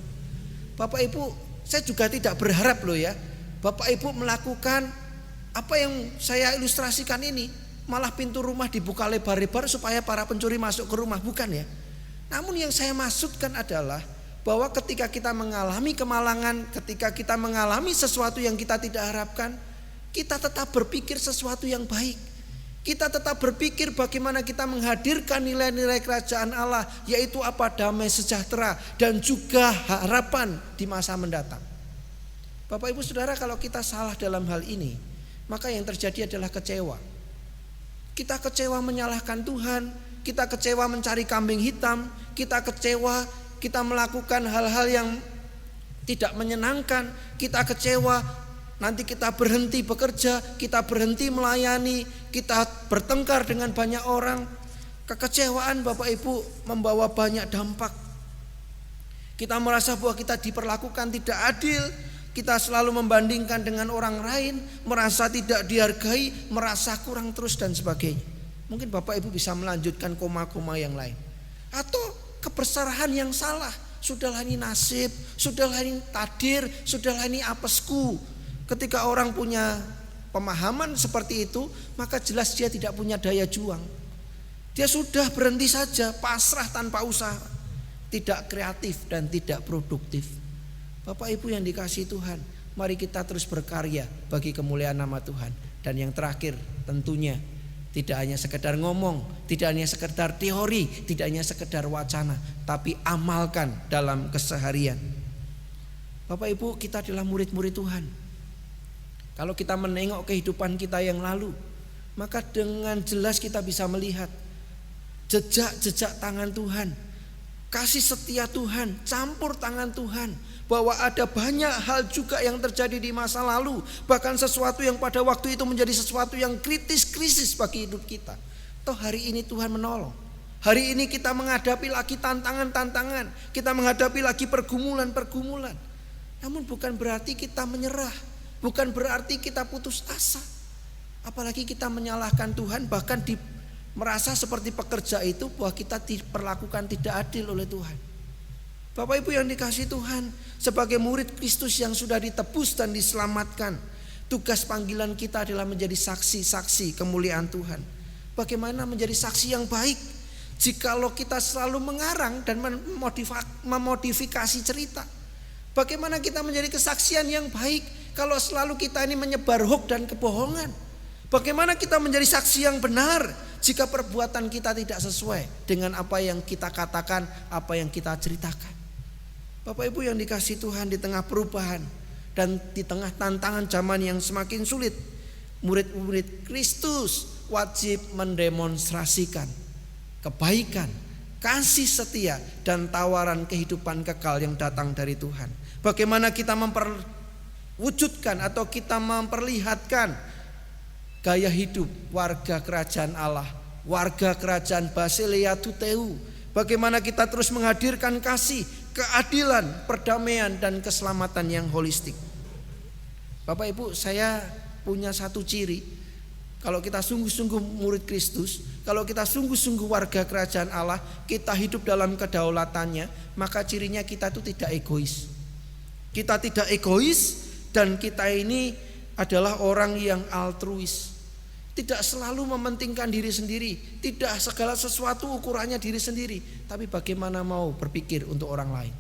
Bapak Ibu, saya juga tidak berharap loh ya, Bapak Ibu melakukan apa yang saya ilustrasikan ini, malah pintu rumah dibuka lebar-lebar supaya para pencuri masuk ke rumah, bukan ya. Namun yang saya maksudkan adalah bahwa ketika kita mengalami kemalangan, ketika kita mengalami sesuatu yang kita tidak harapkan, kita tetap berpikir sesuatu yang baik. Kita tetap berpikir bagaimana kita menghadirkan nilai-nilai kerajaan Allah, yaitu apa? Damai sejahtera dan juga harapan di masa mendatang. Bapak Ibu Saudara, kalau kita salah dalam hal ini, maka yang terjadi adalah kecewa. Kita kecewa menyalahkan Tuhan, kita kecewa mencari kambing hitam, kita kecewa kita melakukan hal-hal yang tidak menyenangkan, kita kecewa nanti kita berhenti bekerja, kita berhenti melayani, kita bertengkar dengan banyak orang. Kekecewaan Bapak Ibu membawa banyak dampak. Kita merasa bahwa kita diperlakukan tidak adil, kita selalu membandingkan dengan orang lain, merasa tidak dihargai, merasa kurang terus dan sebagainya. Mungkin Bapak Ibu bisa melanjutkan koma-koma yang lain. Atau keberserahan yang salah, sudahlah ini nasib, sudahlah ini takdir, sudahlah ini apesku. Ketika orang punya pemahaman seperti itu, maka jelas dia tidak punya daya juang. Dia sudah berhenti saja, pasrah tanpa usaha, tidak kreatif dan tidak produktif. Bapak Ibu yang dikasihi Tuhan, mari kita terus berkarya bagi kemuliaan nama Tuhan. Dan yang terakhir tentunya tidak hanya sekedar ngomong, tidak hanya sekedar teori, tidak hanya sekedar wacana, tapi amalkan dalam keseharian. Bapak Ibu, kita adalah murid-murid Tuhan. Kalau kita menengok kehidupan kita yang lalu, maka dengan jelas kita bisa melihat jejak-jejak tangan Tuhan, kasih setia Tuhan, campur tangan Tuhan, bahwa ada banyak hal juga yang terjadi di masa lalu, bahkan sesuatu yang pada waktu itu menjadi sesuatu yang krisis bagi hidup kita. Toh hari ini Tuhan menolong. Hari ini kita menghadapi lagi tantangan-tantangan, kita menghadapi lagi pergumulan-pergumulan. Namun bukan berarti kita menyerah, bukan berarti kita putus asa. Apalagi kita menyalahkan Tuhan, bahkan merasa seperti pekerja itu bahwa kita diperlakukan tidak adil oleh Tuhan. Bapak Ibu yang dikasihi Tuhan, sebagai murid Kristus yang sudah ditebus dan diselamatkan, tugas panggilan kita adalah menjadi saksi-saksi kemuliaan Tuhan. Bagaimana menjadi saksi yang baik? Jikalau kita selalu mengarang dan memodifikasi cerita. Bagaimana kita menjadi kesaksian yang baik kalau selalu kita ini menyebar hoax dan kebohongan? Bagaimana kita menjadi saksi yang benar jika perbuatan kita tidak sesuai dengan apa yang kita katakan, apa yang kita ceritakan? Bapak Ibu yang dikasihi Tuhan, di tengah perubahan dan di tengah tantangan zaman yang semakin sulit, murid-murid Kristus wajib mendemonstrasikan kebaikan, kasih setia dan tawaran kehidupan kekal yang datang dari Tuhan. Bagaimana kita memperwujudkan atau kita memperlihatkan gaya hidup warga kerajaan Allah, warga kerajaan Basileia Tuteu. Bagaimana kita terus menghadirkan kasih, keadilan, perdamaian dan keselamatan yang holistik. Bapak Ibu, saya punya satu ciri. kalau kita sungguh-sungguh murid Kristus, kalau kita sungguh-sungguh warga kerajaan Allah, kita hidup dalam kedaulatannya, maka cirinya kita itu tidak egois. Kita tidak egois dan kita ini adalah orang yang altruis. Tidak selalu mementingkan diri sendiri, tidak segala sesuatu ukurannya diri sendiri, tapi bagaimana mau berpikir untuk orang lain.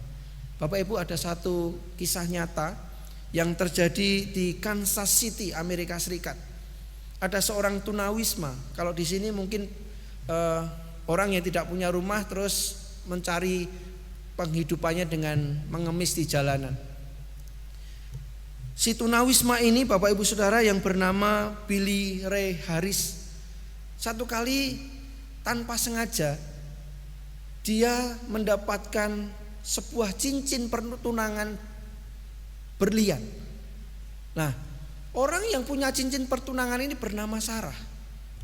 Bapak Ibu, ada satu kisah nyata yang terjadi di Kansas City, Amerika Serikat. Ada seorang tunawisma. Kalau di sini mungkin orang yang tidak punya rumah terus mencari penghidupannya dengan mengemis di jalanan. Si tunawisma ini, Bapak Ibu Saudara, yang bernama Billy Ray Harris, satu kali tanpa sengaja dia mendapatkan sebuah cincin pertunangan berlian. Nah, orang yang punya cincin pertunangan ini bernama Sarah.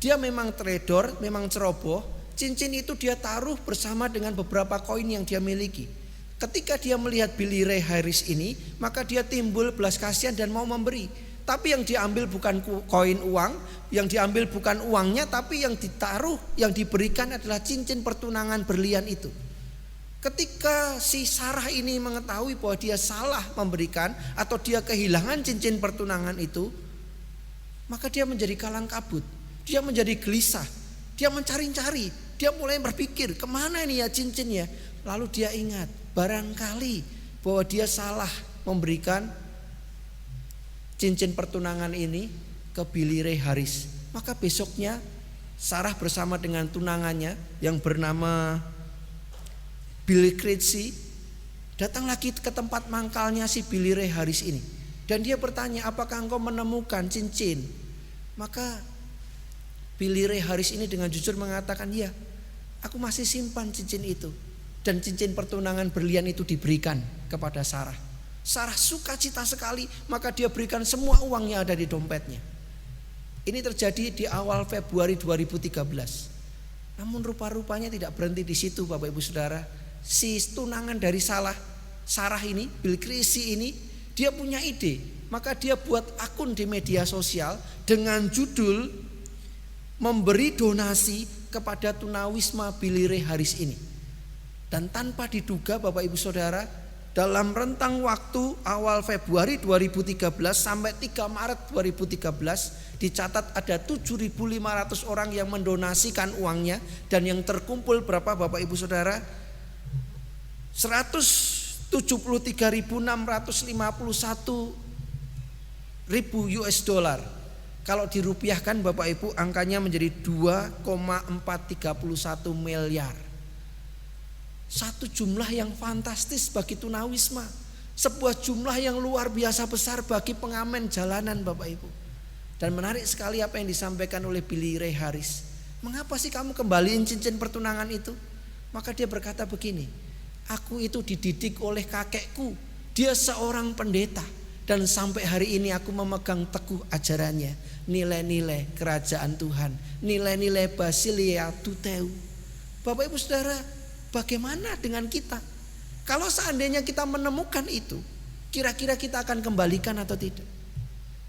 Dia memang trader, memang ceroboh. Cincin itu dia taruh bersama dengan beberapa koin yang dia miliki. Ketika dia melihat Billy Ray Harris ini, maka dia timbul belas kasihan dan mau memberi. Tapi yang diambil bukan koin uang, yang diambil bukan uangnya, tapi yang ditaruh, yang diberikan adalah cincin pertunangan berlian itu. Ketika si Sarah ini mengetahui bahwa dia salah memberikan atau dia kehilangan cincin pertunangan itu, maka dia menjadi kalang kabut, dia menjadi gelisah, dia mencari-cari, dia mulai berpikir kemana ini ya cincinnya. Lalu dia ingat barangkali bahwa dia salah memberikan cincin pertunangan ini ke Billy Ray Harris. Maka besoknya Sarah bersama dengan tunangannya yang bernama Billy Crazy datang lagi ke tempat mangkalnya si Billy Ray Harris ini. Dan dia bertanya, apakah engkau menemukan cincin? Maka Billy Ray Harris ini dengan jujur mengatakan, ya, aku masih simpan cincin itu. Dan cincin pertunangan berlian itu diberikan kepada Sarah. Sarah sukacita sekali, maka dia berikan semua uang yang ada di dompetnya. Ini terjadi di awal Februari 2013. Namun rupa-rupanya tidak berhenti di situ, Bapak Ibu Saudara. Si tunangan dari Sarah ini, Bill Crazy ini, dia punya ide. Maka dia buat akun di media sosial dengan judul memberi donasi kepada tunawisma Billy Ray Harris ini. Dan tanpa diduga, Bapak Ibu Saudara, dalam rentang waktu awal Februari 2013 sampai 3 Maret 2013 dicatat ada 7.500 orang yang mendonasikan uangnya. Dan yang terkumpul berapa, Bapak Ibu Saudara? 173.651 ribu US dollar. Kalau dirupiahkan, Bapak Ibu, angkanya menjadi 2,431 miliar. Satu jumlah yang fantastis bagi tunawisma, sebuah jumlah yang luar biasa besar bagi pengamen jalanan, Bapak Ibu. Dan menarik sekali apa yang disampaikan oleh Billy Ray Harris. Mengapa sih kamu kembaliin cincin pertunangan itu? Maka dia berkata begini, aku itu dididik oleh kakekku, dia seorang pendeta, dan sampai hari ini aku memegang teguh ajarannya, nilai-nilai kerajaan Tuhan, nilai-nilai Basilia Tuteu. Bapak Ibu Saudara, bagaimana dengan kita? Kalau seandainya kita menemukan itu, kira-kira kita akan kembalikan atau tidak?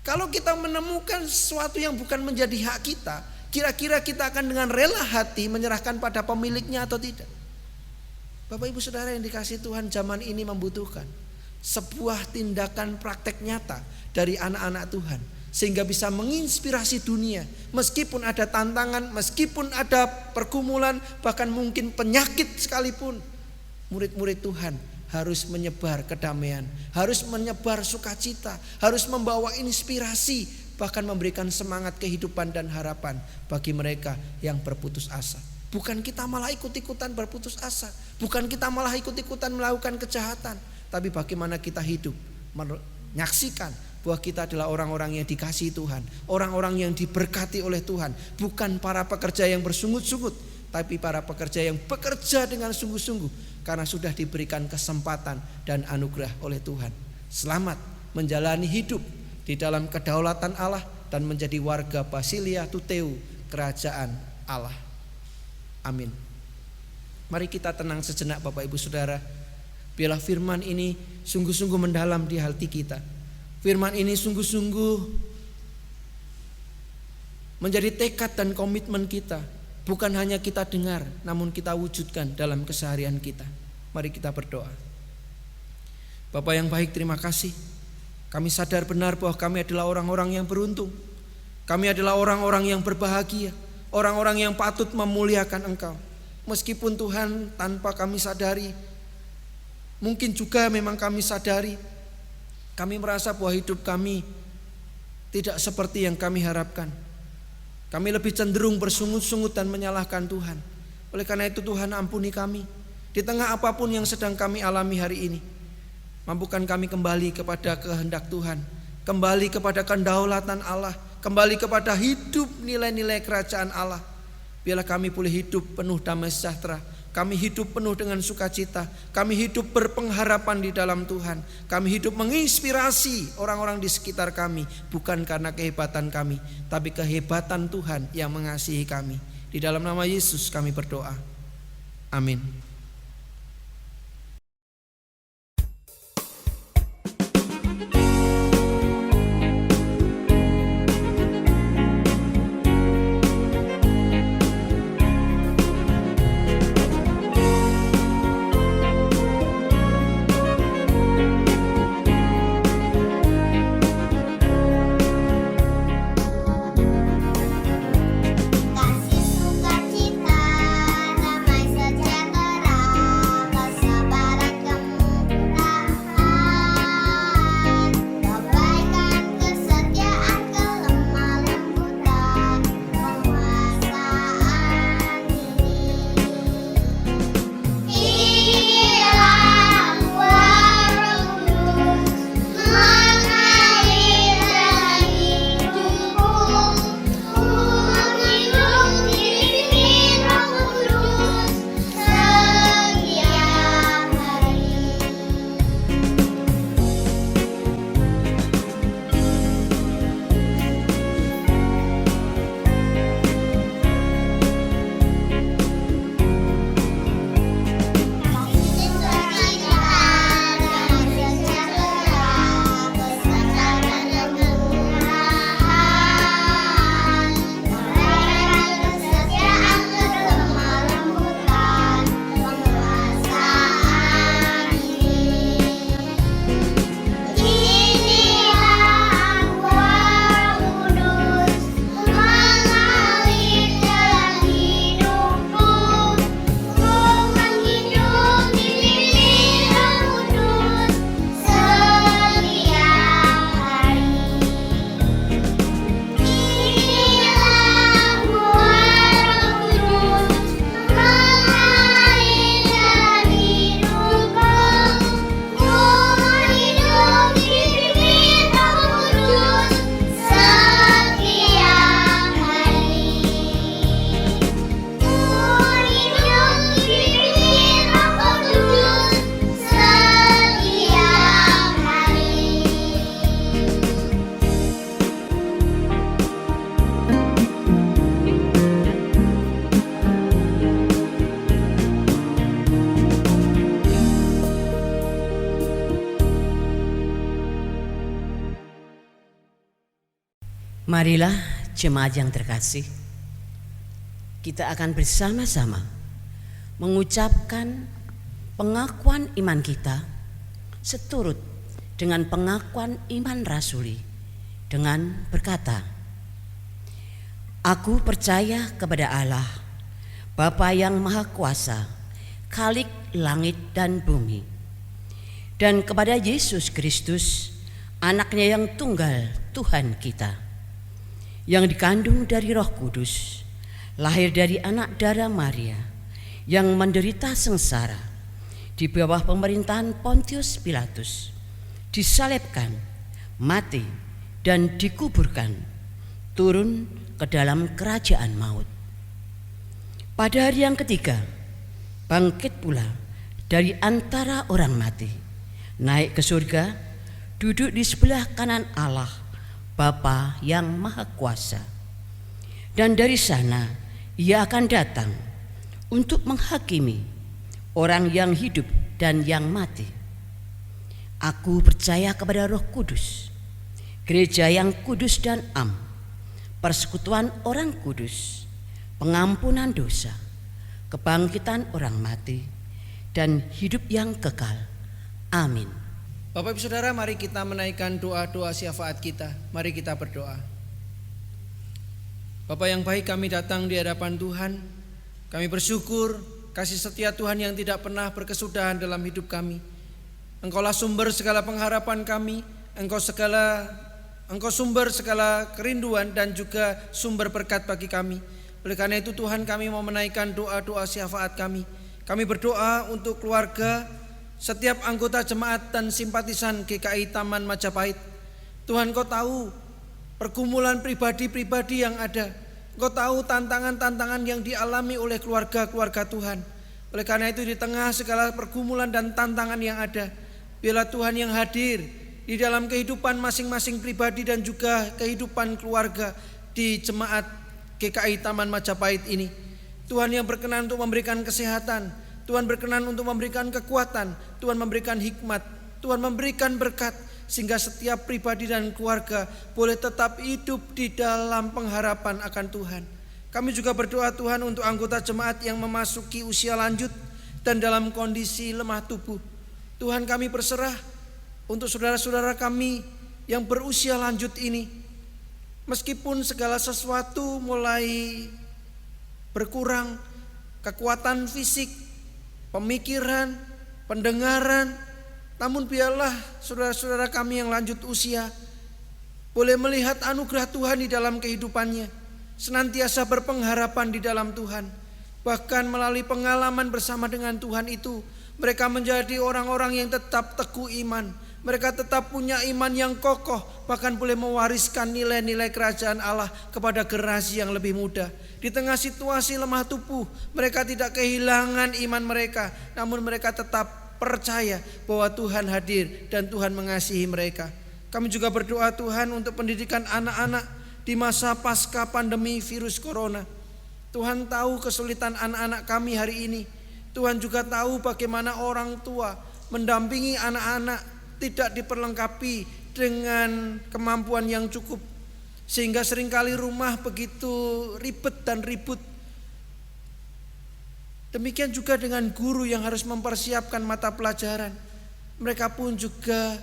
Kalau kita menemukan sesuatu yang bukan menjadi hak kita, kira-kira kita akan dengan rela hati menyerahkan pada pemiliknya atau tidak? Bapak Ibu Saudara yang dikasihi Tuhan, zaman ini membutuhkan sebuah tindakan praktek nyata dari anak-anak Tuhan, sehingga bisa menginspirasi dunia. Meskipun ada tantangan, meskipun ada pergumulan, bahkan mungkin penyakit sekalipun, murid-murid Tuhan harus menyebar kedamaian, harus menyebar sukacita, harus membawa inspirasi, bahkan memberikan semangat kehidupan dan harapan bagi mereka yang berputus asa. Bukan kita malah ikut-ikutan berputus asa, bukan kita malah ikut-ikutan melakukan kejahatan, tapi bagaimana kita hidup menyaksikan bahwa kita adalah orang-orang yang dikasihi Tuhan, orang-orang yang diberkati oleh Tuhan, bukan para pekerja yang bersungut-sungut, tapi para pekerja yang bekerja dengan sungguh-sungguh karena sudah diberikan kesempatan dan anugerah oleh Tuhan. Selamat menjalani hidup di dalam kedaulatan Allah dan menjadi warga Basilia Tuteu, kerajaan Allah. Amin. Mari kita tenang sejenak, Bapak Ibu Saudara. Biarlah firman ini sungguh-sungguh mendalam di hati kita. Firman ini sungguh-sungguh menjadi tekad dan komitmen kita. Bukan hanya kita dengar, namun kita wujudkan dalam keseharian kita. Mari kita berdoa. Bapa yang baik, terima kasih. Kami sadar benar bahwa kami adalah orang-orang yang beruntung. Kami adalah orang-orang yang berbahagia, orang-orang yang patut memuliakan Engkau. Meskipun Tuhan tanpa kami sadari, mungkin juga memang kami sadari, kami merasa bahwa hidup kami tidak seperti yang kami harapkan. Kami lebih cenderung bersungut-sungut dan menyalahkan Tuhan. Oleh karena itu Tuhan, ampuni kami. Di tengah apapun yang sedang kami alami hari ini, mampukan kami kembali kepada kehendak Tuhan, kembali kepada kedaulatan Allah, kembali kepada hidup nilai-nilai kerajaan Allah. Biarlah kami boleh hidup penuh damai sejahtera, kami hidup penuh dengan sukacita, kami hidup berpengharapan di dalam Tuhan, kami hidup menginspirasi orang-orang di sekitar kami, bukan karena kehebatan kami, tapi kehebatan Tuhan yang mengasihi kami. Di dalam nama Yesus kami berdoa. Amin. Kasih sukacita, damai sejahtera, kesabaran kemurahan, kebaikan, kesetiaan, kelemah lembutan, penguasaan Inilah Roh Kudus mengalir dalam hidupku. Menghidup diri Roh Kudus setiap hari. Kasih sukacita, damai sejahtera, kesabaran kemurahan, kebaikan, kesetiaan, kelemah lembutan, penguasaan Inilah Roh Kudus mengalir dalam hidupku. Menghidup diri Roh Kudus setiap hari. Inilah Roh Kudus mengalir dalam hidupku. Menghidup diri Roh Kudus setiap hari. Menghidup diri Roh Kudus setiap Marilah jemaat yang terkasih, kita akan bersama-sama mengucapkan pengakuan iman kita seturut dengan pengakuan iman rasuli dengan berkata, Aku percaya kepada Allah, Bapa yang Maha Kuasa, Khalik langit dan bumi, dan kepada Yesus Kristus, Anaknya yang tunggal Tuhan kita, yang dikandung dari Roh Kudus, lahir dari anak darah Maria, yang menderita sengsara di bawah pemerintahan Pontius Pilatus, disalibkan, mati, dan dikuburkan, turun ke dalam kerajaan maut. Pada hari yang ketiga, bangkit pula dari antara orang mati, naik ke surga, duduk di sebelah kanan Allah, Bapa yang Maha Kuasa. Dan dari sana Ia akan datang untuk menghakimi orang yang hidup dan yang mati. Aku percaya kepada Roh Kudus, gereja yang kudus dan am, persekutuan orang kudus, pengampunan dosa, kebangkitan orang mati, dan hidup yang kekal. Amin. Bapak Ibu Saudara, mari kita menaikkan doa-doa syafaat kita. Mari kita berdoa. Bapa yang baik, kami datang di hadapan Tuhan. Kami bersyukur kasih setia Tuhan yang tidak pernah berkesudahan dalam hidup kami. Engkaulah sumber segala pengharapan kami. Engkau sumber segala kerinduan dan juga sumber berkat bagi kami. Oleh karena itu Tuhan, kami mau menaikkan doa-doa syafaat kami. Kami berdoa untuk keluarga, setiap anggota jemaat dan simpatisan GKI Taman Majapahit. Tuhan, Kau tahu pergumulan pribadi-pribadi yang ada. Kau tahu tantangan-tantangan yang dialami oleh keluarga-keluarga Tuhan. Oleh karena itu di tengah segala pergumulan dan tantangan yang ada, biarlah Tuhan yang hadir di dalam kehidupan masing-masing pribadi dan juga kehidupan keluarga di jemaat GKI Taman Majapahit ini. Tuhan yang berkenan untuk memberikan kesehatan, Tuhan berkenan untuk memberikan kekuatan, Tuhan memberikan hikmat, Tuhan memberikan berkat, sehingga setiap pribadi dan keluarga boleh tetap hidup di dalam pengharapan akan Tuhan. Kami juga berdoa Tuhan untuk anggota jemaat yang memasuki usia lanjut dan dalam kondisi lemah tubuh. Tuhan, kami berserah untuk saudara-saudara kami yang berusia lanjut ini. Meskipun segala sesuatu mulai berkurang, kekuatan fisik, pemikiran, pendengaran, namun biarlah saudara-saudara kami yang lanjut usia boleh melihat anugerah Tuhan di dalam kehidupannya, senantiasa berpengharapan di dalam Tuhan. Bahkan melalui pengalaman bersama dengan Tuhan itu, mereka menjadi orang-orang yang tetap teguh iman. Mereka tetap punya iman yang kokoh, bahkan boleh mewariskan nilai-nilai kerajaan Allah kepada generasi yang lebih muda. Di tengah situasi lemah tubuh, mereka tidak kehilangan iman mereka, namun mereka tetap percaya bahwa Tuhan hadir dan Tuhan mengasihi mereka. Kami juga berdoa Tuhan untuk pendidikan anak-anak di masa pasca pandemi virus corona. Tuhan tahu kesulitan anak-anak kami hari ini. Tuhan juga tahu bagaimana orang tua mendampingi anak-anak tidak diperlengkapi dengan kemampuan yang cukup, sehingga seringkali rumah begitu ribet dan ribut. Demikian juga dengan guru yang harus mempersiapkan mata pelajaran. Mereka pun juga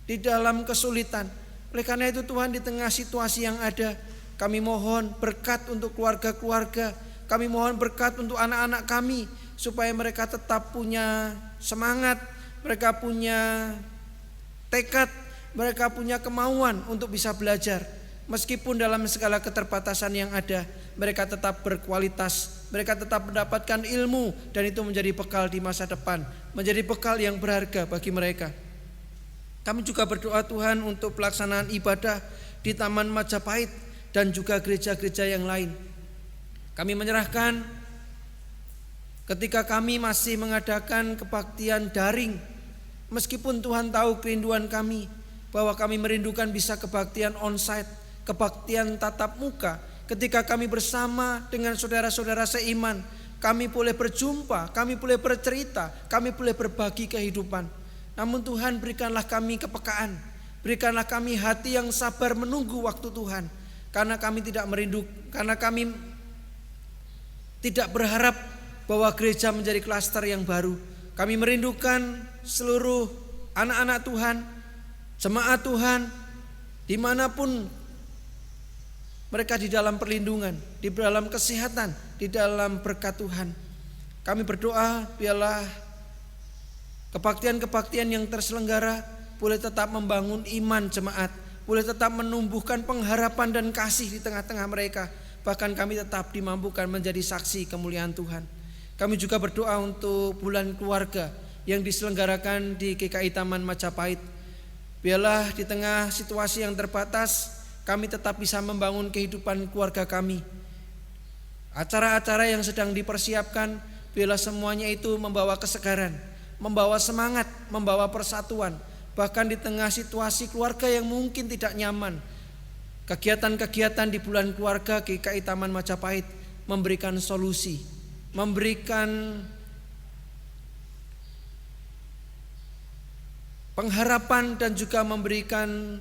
di dalam kesulitan. Oleh karena itu Tuhan, di tengah situasi yang ada, kami mohon berkat untuk keluarga-keluarga. Kami mohon berkat untuk anak-anak kami, supaya mereka tetap punya semangat, mereka punya tekad, mereka punya kemauan untuk bisa belajar. Meskipun dalam segala keterbatasan yang ada, mereka tetap berkualitas, mereka tetap mendapatkan ilmu, dan itu menjadi bekal di masa depan, menjadi bekal yang berharga bagi mereka. Kami juga berdoa Tuhan untuk pelaksanaan ibadah di Taman Majapahit dan juga gereja-gereja yang lain. Kami menyerahkan ketika kami masih mengadakan kebaktian daring, meskipun Tuhan tahu kerinduan kami, bahwa kami merindukan bisa kebaktian onsite, kebaktian tatap muka. Ketika kami bersama dengan saudara-saudara seiman, kami boleh berjumpa, kami boleh bercerita, kami boleh berbagi kehidupan. Namun Tuhan, berikanlah kami kepekaan, berikanlah kami hati yang sabar menunggu waktu Tuhan. Karena kami tidak karena kami tidak berharap bahwa gereja menjadi klaster yang baru. Kami merindukan seluruh anak-anak Tuhan, jemaat Tuhan, dimanapun mereka di dalam perlindungan, di dalam kesehatan, di dalam berkat Tuhan. Kami berdoa biarlah kebaktian-kebaktian yang terselenggara boleh tetap membangun iman jemaat, boleh tetap menumbuhkan pengharapan dan kasih di tengah-tengah mereka. Bahkan kami tetap dimampukan menjadi saksi kemuliaan Tuhan. Kami juga berdoa untuk bulan keluarga yang diselenggarakan di GKI Taman Majapahit. Biarlah di tengah situasi yang terbatas, kami tetap bisa membangun kehidupan keluarga kami. Acara-acara yang sedang dipersiapkan, biarlah semuanya itu membawa kesegaran, membawa semangat, membawa persatuan. Bahkan di tengah situasi keluarga yang mungkin tidak nyaman, kegiatan-kegiatan di bulan keluarga GKI Taman Majapahit memberikan solusi, memberikan pengharapan dan juga memberikan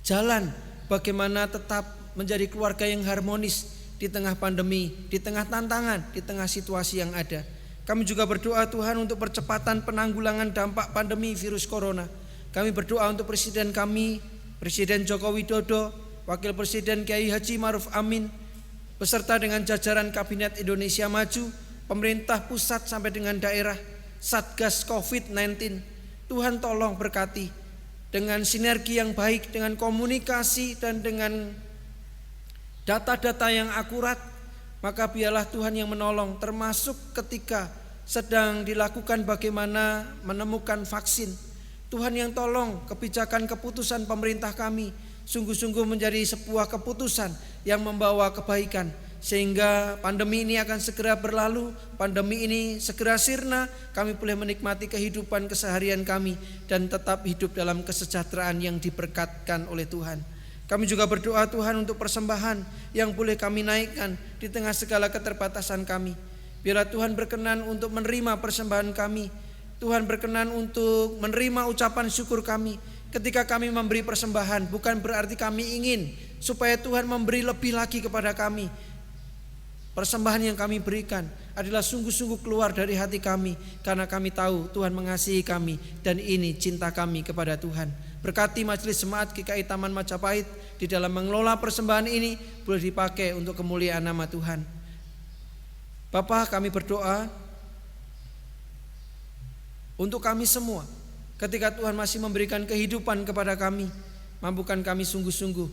jalan bagaimana tetap menjadi keluarga yang harmonis di tengah pandemi, di tengah tantangan, di tengah situasi yang ada. Kami juga berdoa Tuhan untuk percepatan penanggulangan dampak pandemi virus corona. Kami berdoa untuk Presiden kami, Presiden Joko Widodo, Wakil Presiden Kiai Haji Ma'ruf Amin, beserta dengan jajaran Kabinet Indonesia Maju, pemerintah pusat sampai dengan daerah, Satgas COVID-19. Tuhan tolong berkati dengan sinergi yang baik, dengan komunikasi dan dengan data-data yang akurat, maka biarlah Tuhan yang menolong, termasuk ketika sedang dilakukan bagaimana menemukan vaksin. Tuhan yang tolong kebijakan keputusan pemerintah kami sungguh-sungguh menjadi sebuah keputusan yang membawa kebaikan, sehingga pandemi ini akan segera berlalu, pandemi ini segera sirna, kami boleh menikmati kehidupan keseharian kami dan tetap hidup dalam kesejahteraan yang diberkatkan oleh Tuhan. Kami juga berdoa Tuhan untuk persembahan yang boleh kami naikkan di tengah segala keterbatasan kami. Biarlah Tuhan berkenan untuk menerima persembahan kami. Tuhan berkenan untuk menerima ucapan syukur kami. Ketika kami memberi persembahan, bukan berarti kami ingin supaya Tuhan memberi lebih lagi kepada kami. Persembahan yang kami berikan adalah sungguh-sungguh keluar dari hati kami, karena kami tahu Tuhan mengasihi kami dan ini cinta kami kepada Tuhan. Berkati majelis jemaat GKI Taman Majapahit di dalam mengelola persembahan ini boleh dipakai untuk kemuliaan nama Tuhan. Bapa, kami berdoa untuk kami semua. Ketika Tuhan masih memberikan kehidupan kepada kami, mampukan kami sungguh-sungguh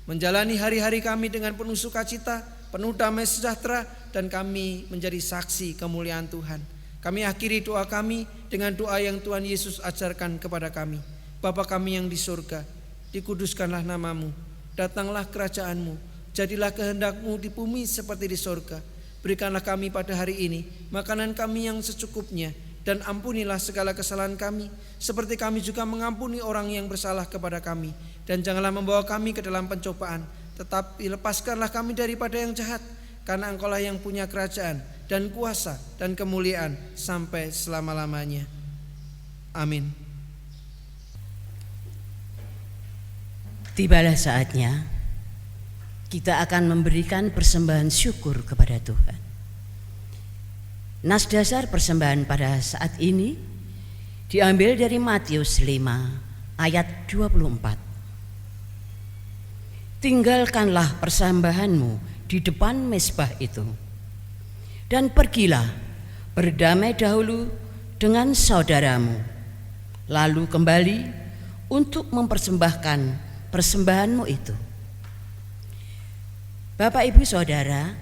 menjalani hari-hari kami dengan penuh sukacita, penuh damai sejahtera, dan kami menjadi saksi kemuliaan Tuhan. Kami akhiri doa kami dengan doa yang Tuhan Yesus ajarkan kepada kami. Bapa kami yang di surga, dikuduskanlah namamu, datanglah kerajaanmu, jadilah kehendak-Mu di bumi seperti di surga. Berikanlah kami pada hari ini makanan kami yang secukupnya, dan ampunilah segala kesalahan kami, seperti kami juga mengampuni orang yang bersalah kepada kami. Dan janganlah membawa kami ke dalam pencobaan, tetapi lepaskanlah kami daripada yang jahat, karena Engkau-lah yang punya kerajaan dan kuasa dan kemuliaan sampai selama-lamanya. Amin. Tibalah saatnya kita akan memberikan persembahan syukur kepada Tuhan. Nas dasar persembahan pada saat ini diambil dari Matius 5 ayat 24. Tinggalkanlah persembahanmu di depan mezbah itu, dan pergilah berdamai dahulu dengan saudaramu, lalu kembali untuk mempersembahkan persembahanmu itu. Bapak, Ibu, Saudara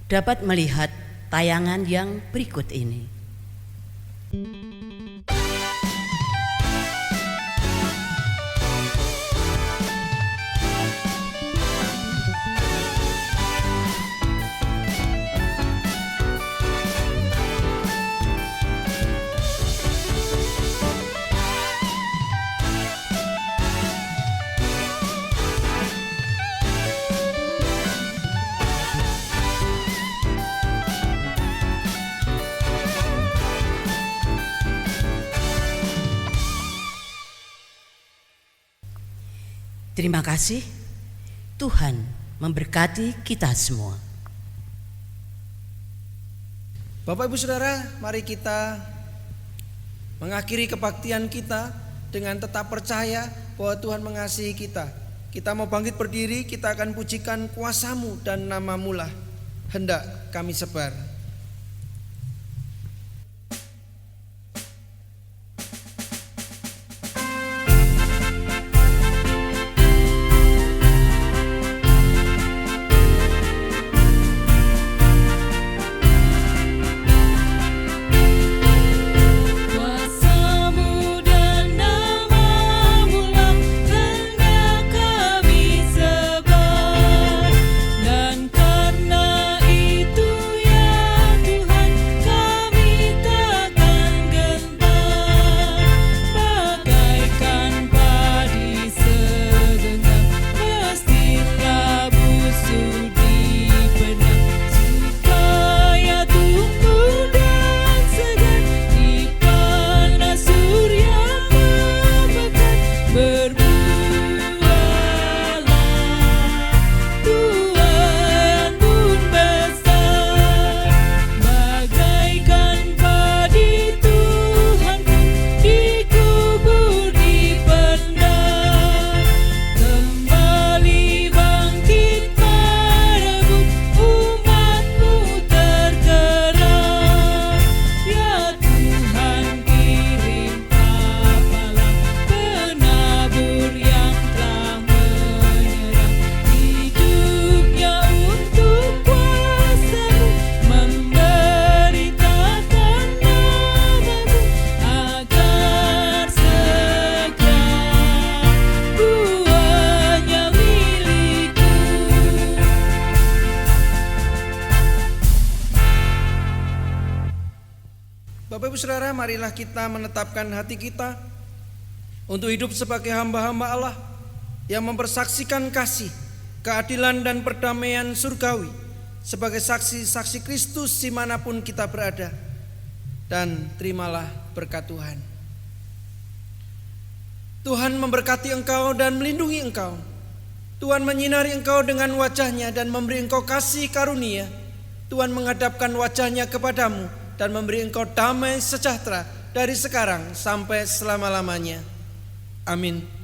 dapat melihat tayangan yang berikut ini. Terima kasih. Tuhan memberkati kita semua. Bapak Ibu Saudara, mari kita mengakhiri kebaktian kita dengan tetap percaya bahwa Tuhan mengasihi kita. Kita mau bangkit berdiri, kita akan pujikan kuasa-Mu dan nama-Mu lah hendak kami sebar. Dan karena itu ya Saudara, marilah kita menetapkan hati kita untuk hidup sebagai hamba-hamba Allah yang mempersaksikan kasih, keadilan dan perdamaian surgawi sebagai saksi-saksi Kristus dimanapun kita berada. Dan terimalah berkat Tuhan. Tuhan memberkati engkau dan melindungi engkau. Tuhan menyinari engkau dengan wajah-Nya dan memberi engkau kasih karunia. Tuhan menghadapkan wajah-Nya kepadamu dan memberi engkau damai sejahtera dari sekarang sampai selama-lamanya. Amin.